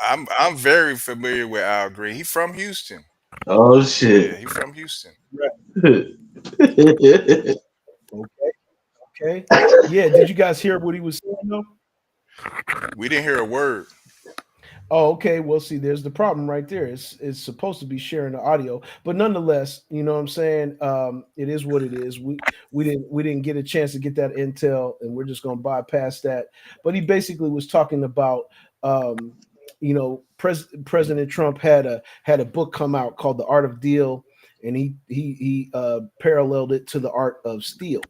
I'm very familiar with Al Green. He from Houston. Oh Yeah, shit. he from Houston. Right. Okay. Okay. Yeah. Did you guys hear what he was saying though? We didn't hear a word. Oh, okay. Well, see, there's the problem right there. It's supposed to be sharing the audio, but nonetheless, you know what I'm saying? It is what it is. We didn't get a chance to get that intel, and we're just gonna bypass that. But he basically was talking about President Trump had a book come out called The Art of Deal, and he paralleled it to the art of steel.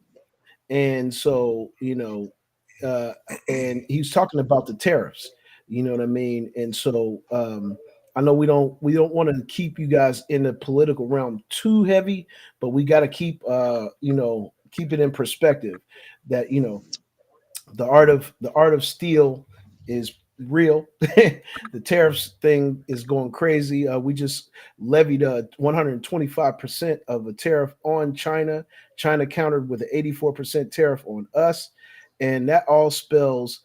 And so, uh, and he's talking about the tariffs. You know what I mean? And so, I know we don't want to keep you guys in the political realm too heavy, but we got to keep it in perspective that the art of steel is real. The tariffs thing is going crazy. We just levied 125% of a tariff on China. China countered with an 84% tariff on us, and that all spells.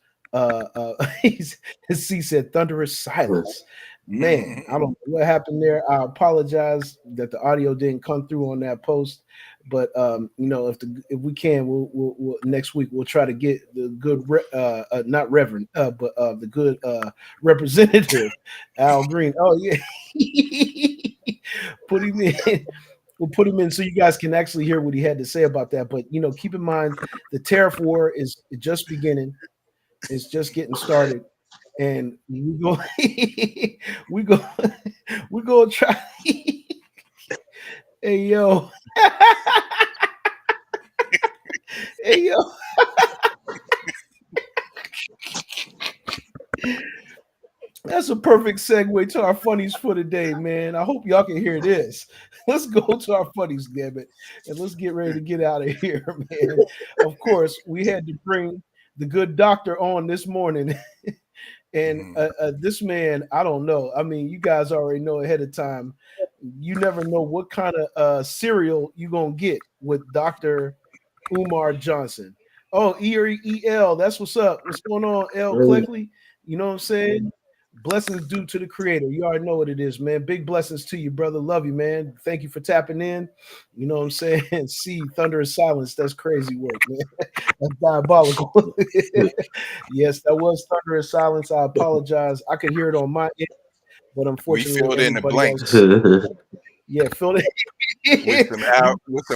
He said thunderous silence. Man, I don't know what happened there. I apologize that the audio didn't come through on that post. But if we can, we'll next week we'll try to get the good not Reverend, but the good representative Al Green. Oh yeah, put him in. We'll put him in so you guys can actually hear what he had to say about that. But keep in mind the tariff war is just beginning. It's just getting started, and we go, we go, we go try. Hey yo. Hey yo, that's a perfect segue to our funnies for today, man. I hope y'all can hear this. Let's go to our funnies, damn it, and let's get ready to get out of here, man. Of course, we had to bring the good doctor on this morning, and this man, I don't know. I mean, you guys already know ahead of time. You never know what kind of cereal you gonna get with Doctor Umar Johnson. Oh, EL, that's what's up. What's going on, L. Cleckley? You know what I'm saying? Blessings due to the creator. You already know what it is, man. Big blessings to you, brother. Love you, man. Thank you for tapping in. You know what I'm saying? See, thunderous silence. That's crazy work, man. That's diabolical. Yes, that was thunderous silence. I apologize. I could hear it on my end, but We unfortunately, filled in the everybody blanks else, yeah, filled with some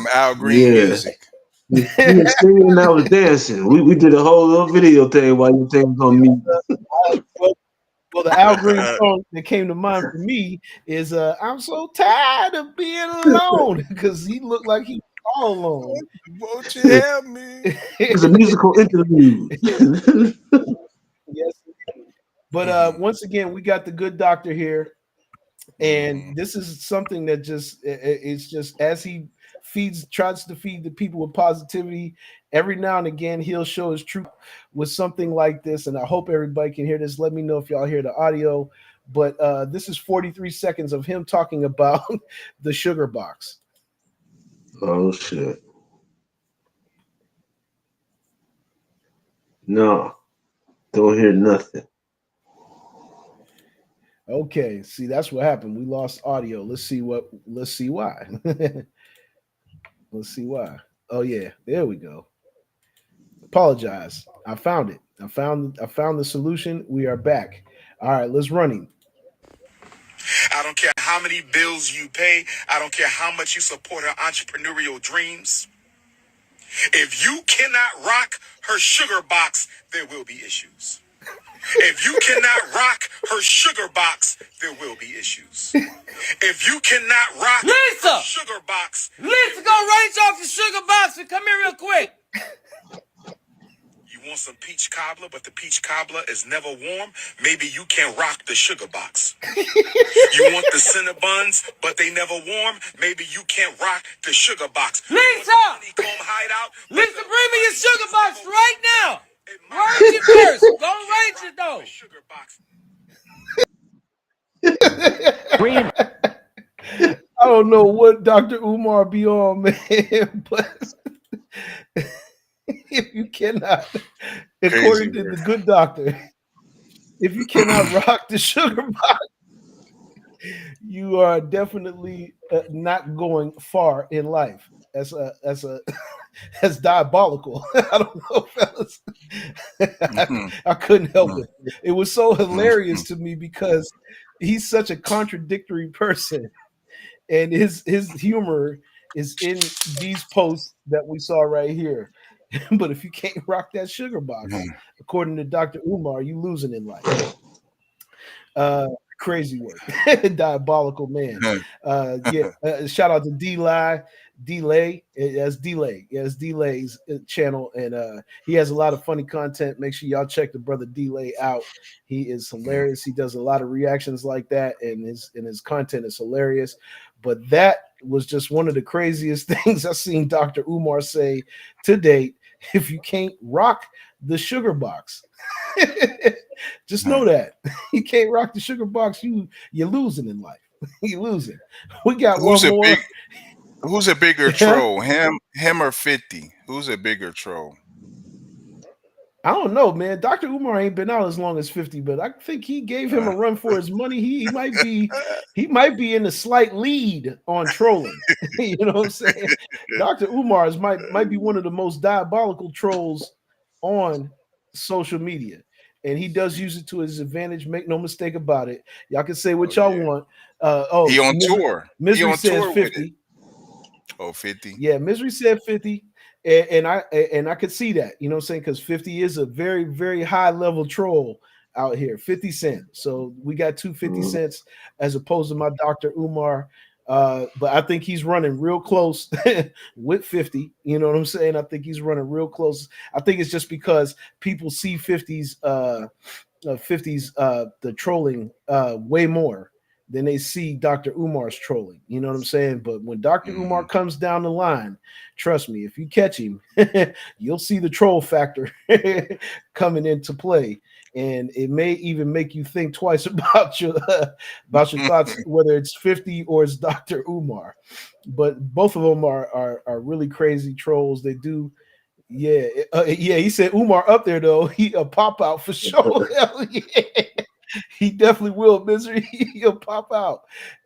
it. Al Green Yeah. music. You were singing and I was dancing. We did a whole little video thing while you things on me. Well, the Al Green song that came to mind for me is "I'm so tired of being alone" because he looked like he was all alone. Won't you help me? It's a musical interlude. Yes, but once again, we got the good doctor here, and this is something that it's just as he tries to feed the people with positivity. Every now and again, he'll show his truth with something like this, and I hope everybody can hear this. Let me know if y'all hear the audio. But this is 43 seconds of him talking about the sugar box. Oh shit. No, don't hear nothing. Okay, see, that's what happened. We lost audio. Let's see why. Let's see why. Oh yeah, there we go. Apologize. I found it. I found the solution. We are back. All right, let's run him. I don't care how many bills you pay. I don't care how much you support her entrepreneurial dreams. If you cannot rock her sugar box, there will be issues. If you cannot rock her sugar box, there will be issues. If you cannot rock her sugar box, Lisa, go range off your sugar box and come here real quick. You want some peach cobbler, but the peach cobbler is never warm? Maybe you can rock the sugar box. You want the Cinnabons, but they never warm? Maybe you can't rock the sugar box. Lisa! Honeycomb hideout, Lisa, bring me your sugar box right now. Range it first. Go range it though. Sugar box. I don't know what Dr. Umar be on, man, but if you cannot, according to the good doctor, if you cannot rock the sugar box, you are definitely not going far in life. as diabolical. I don't know, fellas. Mhm. I couldn't help Mhm. it. It was so hilarious Mhm. to me because he's such a contradictory person, and his humor is in these posts that we saw right here. But if you can't rock that sugar box, Mhm. according to Dr. Umar, you losing in life. Uh, Crazy work, diabolical man. Yeah. Shout out to Delay. That's Delay. Yeah, it's Delay's channel, and he has a lot of funny content. Make sure y'all check the brother Delay out. He is hilarious. He does a lot of reactions like that, and his content is hilarious. But that was just one of the craziest things I've seen Dr. Umar say to date. If you can't rock the sugar box, just know Mhm. that you can't rock the sugar box. You're losing in life. You're losing. We got Who's one a big? more. Who's a bigger I troll? Him or 50? Who's a bigger troll? don't know, man. Dr. Umar ain't been out as long as 50, but I think he gave him Uh, a run for his money. He might be in a slight lead on trolling. You know what I'm saying? Dr. Umar might be one of the most diabolical trolls on social media. And he does use it to his advantage. Make no mistake about it. Y'all can say oh what y'all yeah, want. he on Misery, tour. He Misery on says tour with it. 50. Oh, 50. Yeah, Misery said 50. And I could see that, you know what I'm saying? Because 50 is a very, very high level troll out here. 50 Cent. So we got 250 cents as opposed to my Dr. Umar. But I think he's running real close with 50. You know what I'm saying? I think he's running real close. I think it's just because people see 50's the trolling way more than they see Dr. Umar's trolling. You know what I'm saying? But when Dr. Umar Mhm. comes down the line, trust me, if you catch him, you'll see the troll factor coming into play. And it may even make you think twice about your thoughts, whether it's 50 or it's Dr. Umar. But both of them are really crazy trolls. They do yeah, yeah. He said Umar up there though. He a pop out for sure. Hell yeah, he definitely will. Misery, he'll pop out.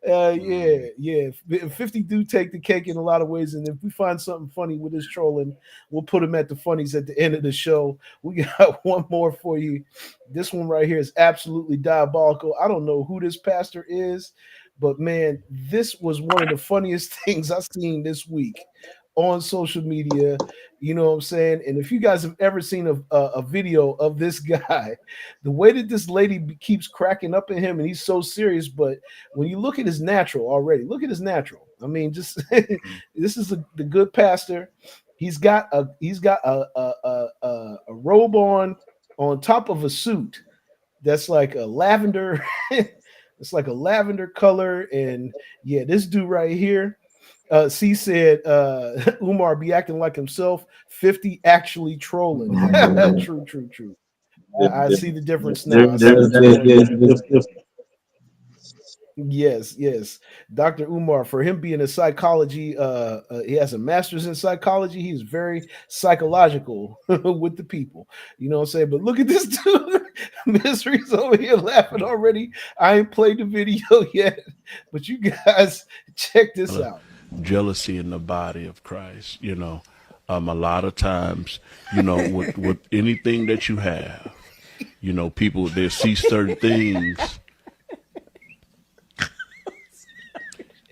Yeah, Mhm. yeah. 50 do take the cake in a lot of ways, and if we find something funny with his trolling, we'll put him at the funnies at the end of the show. We got one more for you. This one right here is absolutely diabolical. I don't know who this pastor is, but man, this was one of the funniest things I've seen this week on social media. You know what I'm saying? And if you guys have ever seen a video of this guy, the way that this lady keeps cracking up at him, and he's so serious. But when you look at his natural already, look at his natural. I mean, just this is the good pastor. He's got a robe on top of a suit that's like a lavender. It's like a lavender color, and yeah, this dude right here. C said Umar be acting like himself. 50 actually trolling. True, true, true. I see the difference now. I see what you're going on. Yes, yes. Dr. Umar, for him being a psychology, he has a master's in psychology. He's very psychological with the people. You know what I'm saying? But look at this dude. Misery's over here laughing already. I ain't played the video yet, but you guys check this out. Jealousy in the body of Christ. A lot of times, with anything that you have, people they see certain things.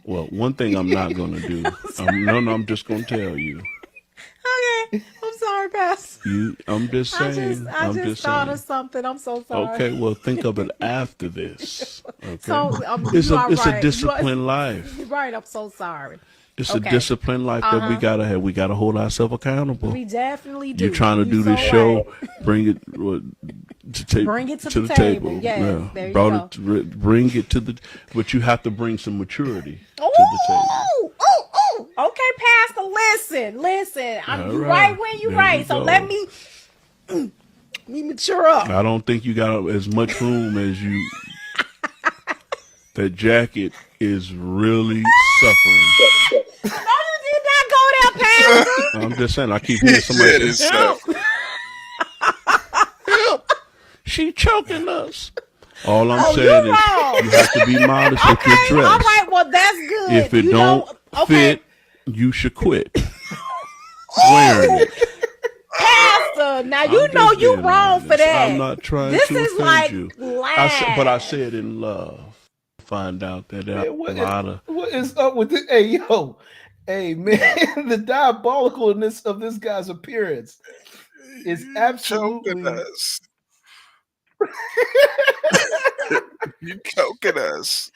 Well, one thing I'm not gonna do. I'm just gonna tell you. Okay, I'm sorry, Pastor. I'm just saying. I I'm just just thought of saying. something. I'm so sorry. Okay, well, think of it after this. Okay, So it's you a are it's a right. disciplined life. You're right. I'm so sorry. It's a Okay. disciplined life that we gotta have. We gotta hold ourselves accountable. We definitely do. You're trying to You do so this show, right. bring it Bring it to the table. Yes, there you go. Bring it to the, but you have to bring some maturity to Ooh, the table. ooh, ooh. Okay, Pastor. Listen. All You right. right when you There right. you So go. let me mature up. I don't think you got as much room as you. That jacket is really suffering. No, you did not go there, Pastor. I'm just saying. I keep hearing somebody Said say, it's "Help! Help! She choking us." All I'm saying you're is wrong. you have to be modest with your Okay, dress. all right. Well, that's good. If it You don't know, okay. fit, you should quit. wearing it. Pastor, now I'm you know just you being wrong for honest. that. I'm not trying This to is offend like you. laugh. But I said in love. Find out that there Man, are a lot of what is up with this? Hey, yo. Hey, man, the diabolicalness of this guy's appearance is You choking absolutely. us. You choking us.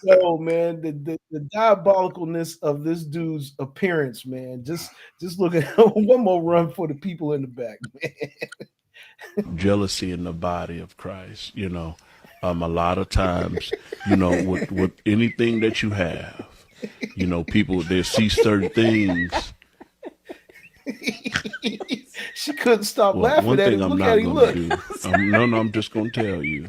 Yo, man, the diabolicalness of this dude's appearance, man. Just look at one more run for the people in the back, man. jealousy in the body of Christ. A lot of times, with anything that you have, people they see certain things. She couldn't stop Well, laughing one at thing him. I'm Look not at him. going Look. to do. I'm just going to tell you.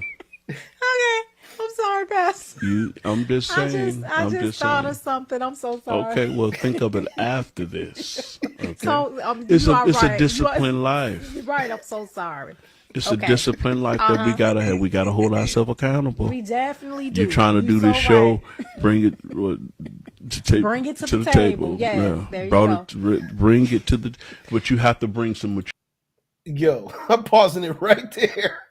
Okay, I'm sorry, Pastor. I'm just saying. I just thought of something. I'm so sorry. Okay, well, think of it after this. Okay, So it's right. a disciplined life. You're right. I'm so sorry. It's a disciplined life that we gotta have. We gotta hold ourselves accountable. We definitely do. You're trying to do this show, bring it bring it to the table. Yeah, there you go. Bring it to the. But you have to bring some maturity. Yo, I'm pausing it right there.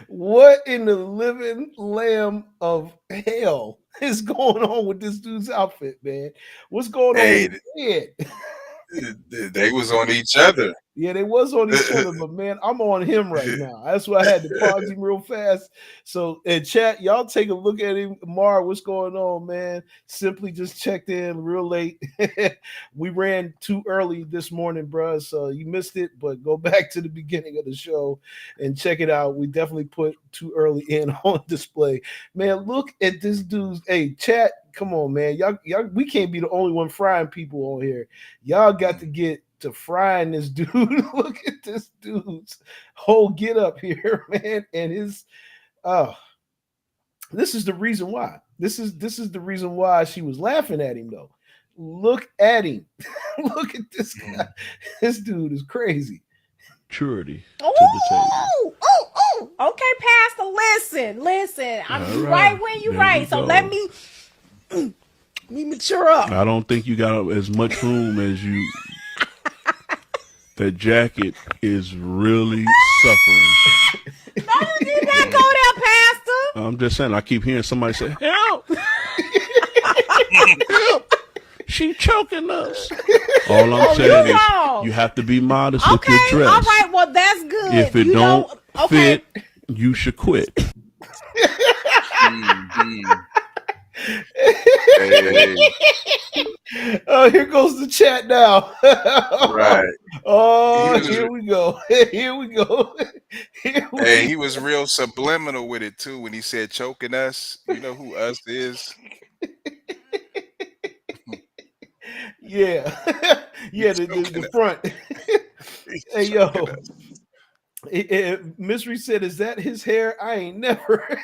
what in the living lamb of hell is going on with this dude's outfit, man? What's going on with his head? They was on each other. Yeah, they was on each other, but man, I'm on him right now. That's why I had to pause him real fast. So in chat, y'all take a look at him. Mar, what's going on, man? Simply just checked in real late. We ran too early this morning, bro. So you missed it, but go back to the beginning of the show and check it out. We definitely put too early in on display. Man, look at this dude's. Hey, chat, come on, man. Y'all, we can't be the only one frying people on here. Y'all got to get to frying this dude. Look at this dude's whole get up here, man. And his this is the reason why. This is the reason why she was laughing at him, though. Look at him. Look at this guy. This dude is crazy. Maturity to the table. Okay, Pastor, listen. I'm right when you're right. So let me mature up. I don't think you got as much room as you. That jacket is really suffering. No, you did not go there, Pastor. I'm just saying. I keep hearing somebody say, "Help! Help! She choking us." All I'm saying is, you have to be modest with your dress. All right, well that's good. If it don't fit, you should quit. Hey. Oh, here goes the chat now. Right. Oh, here we go. Here we go. Hey, he was real subliminal with it too when he said choking us. You know who us is? Yeah. Yeah, the front. Hey, yo. Mystery said, "Is that his hair? I ain't never."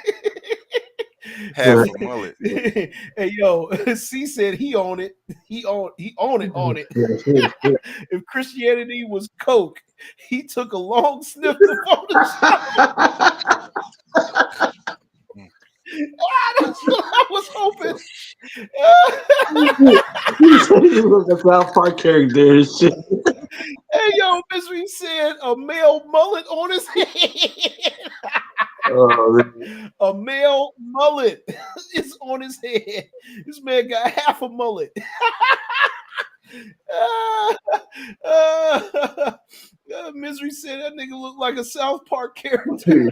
Half a mullet. Hey, yo, C said he own it. He own it. If Christianity was Coke, he took a long sniff to Photoshop. That's what I was hoping. He was a South Park character and shit. Hey, yo, Mystery said a male mullet on his head. A male mullet is on his head. This man got half a mullet. Misery said that nigga looked like a South Park character.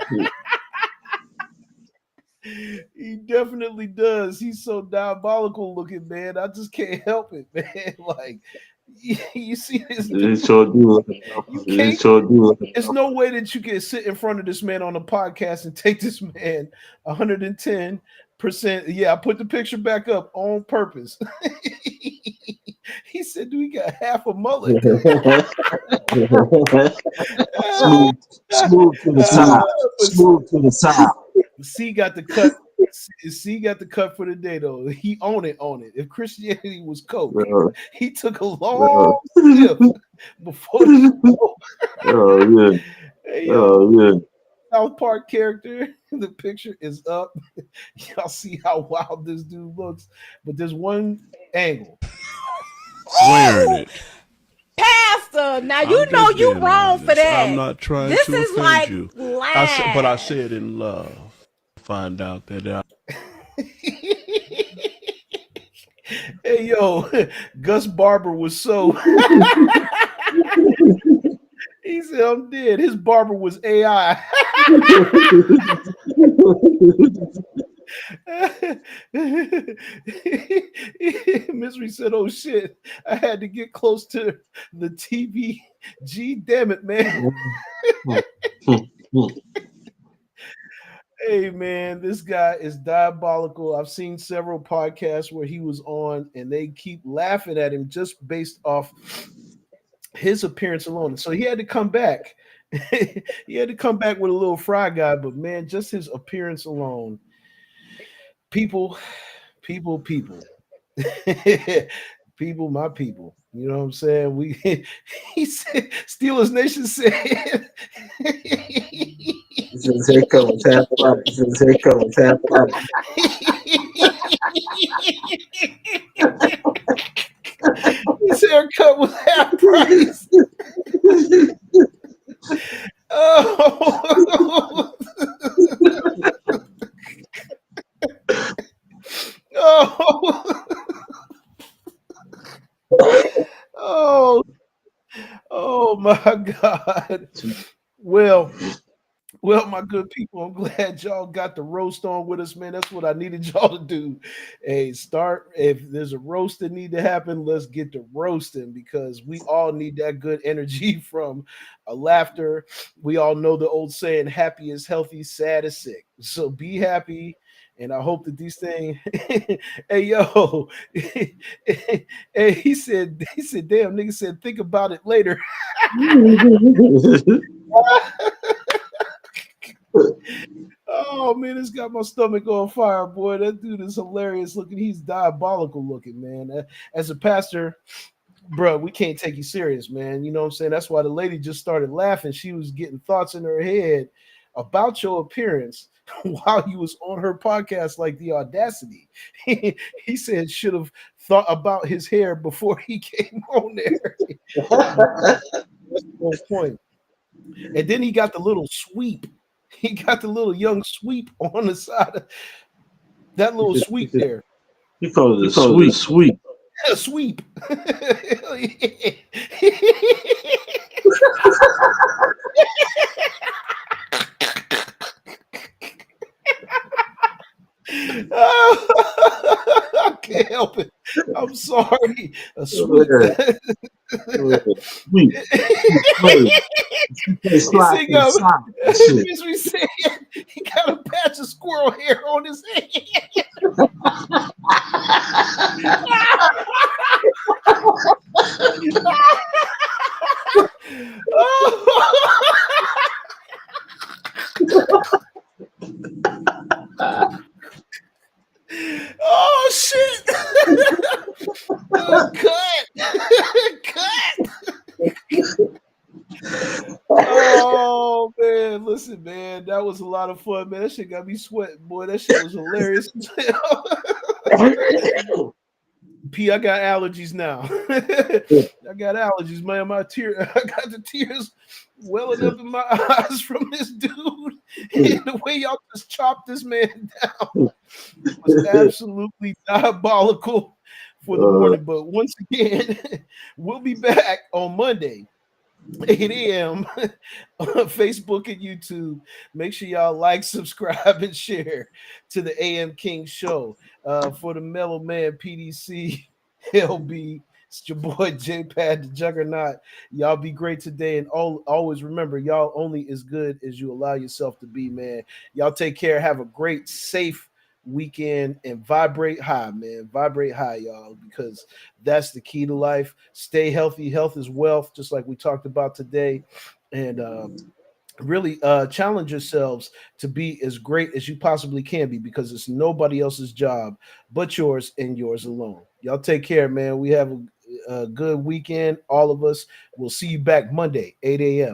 He definitely does. He's so diabolical looking, man. I just can't help it, man. Like, you see this? There's no way that you can sit in front of this man on a podcast and take this man 110%. Yeah, I put the picture back up on purpose. He said, "Do we got half a mullet?" Smooth to the side. Smooth to the side. C got the cut. C got the cut for the day, though. He own it. If Christianity was Coke, he took a long sniff before the show. Oh, yeah. Hey, yo. South Park character. The picture is up. Y'all see how wild this dude looks. But there's one angle. Wearing it. Pastor, now you I'm know just you being wrong for honest. I'm that. not trying This to is offend like you. But I live. said in love. Find out that Hey yo, Gus Barber was so he said I'm dead. His barber was AI. Misery said, "Oh shit, I had to get close to the TV. G damn it, man." Hey man, this guy is diabolical. I've seen several podcasts where he was on and they keep laughing at him just based off his appearance alone. So he had to come back. He had to come back with a little fry guy, but man, just his appearance alone. People, people, people. People, my people. You know what I'm saying? He said Steelers Nation said His haircut was half right. His haircut was half right. his haircut was half price. Oh. Oh. Oh. Oh my God. Well, my good people, I'm glad y'all got the roast on with us, man. That's what I needed y'all to do. Hey, start if there's a roast that need to happen, let's get to roasting because we all need that good energy from a laughter. We all know the old saying, happy is healthy, sad is sick. So be happy. And I hope that these things, hey yo, hey, he said, damn, nigga said, think about it later. Oh man, it's got my stomach on fire, boy. That dude is hilarious looking. He's diabolical looking, man. As a pastor, bro, we can't take you serious, man. You know what I'm saying? That's why the lady just started laughing. She was getting thoughts in her head about your appearance while you was on her podcast, like the audacity. He said should have thought about his hair before he came on there. That's the whole point. And then he got the little sweep. He got the little young sweep on the side of that little sweep there. He called it a sweet. Sweep. I can't help it. I'm sorry. A sweep. Sweet. We said he got a patch of squirrel hair on his head. Oh shit! Cut! Oh man, listen, man, that was a lot of fun, man. That shit got me sweating, boy. That shit was hilarious. P, I got allergies now. I got allergies, man. I got the tears welling up in my eyes from this dude. And the way y'all just chopped this man down was absolutely diabolical for the morning. But once again, we'll be back on Monday. 8 a.m. on Facebook and YouTube. Make sure y'all like, subscribe, and share to the AM King Show. For the Mellow Man PDC, LB, it's your boy J-Pad, the Juggernaut. Y'all be great today, and always remember, y'all only as good as you allow yourself to be, man. Y'all take care. Have a great, safe weekend and vibrate high, man. Vibrate high, y'all, because that's the key to life. Stay healthy. Health is wealth, just like we talked about today. And really challenge yourselves to be as great as you possibly can be, because it's nobody else's job but yours and yours alone. Y'all take care, man. We have a good weekend, all of us. We'll see you back Monday, 8 a.m.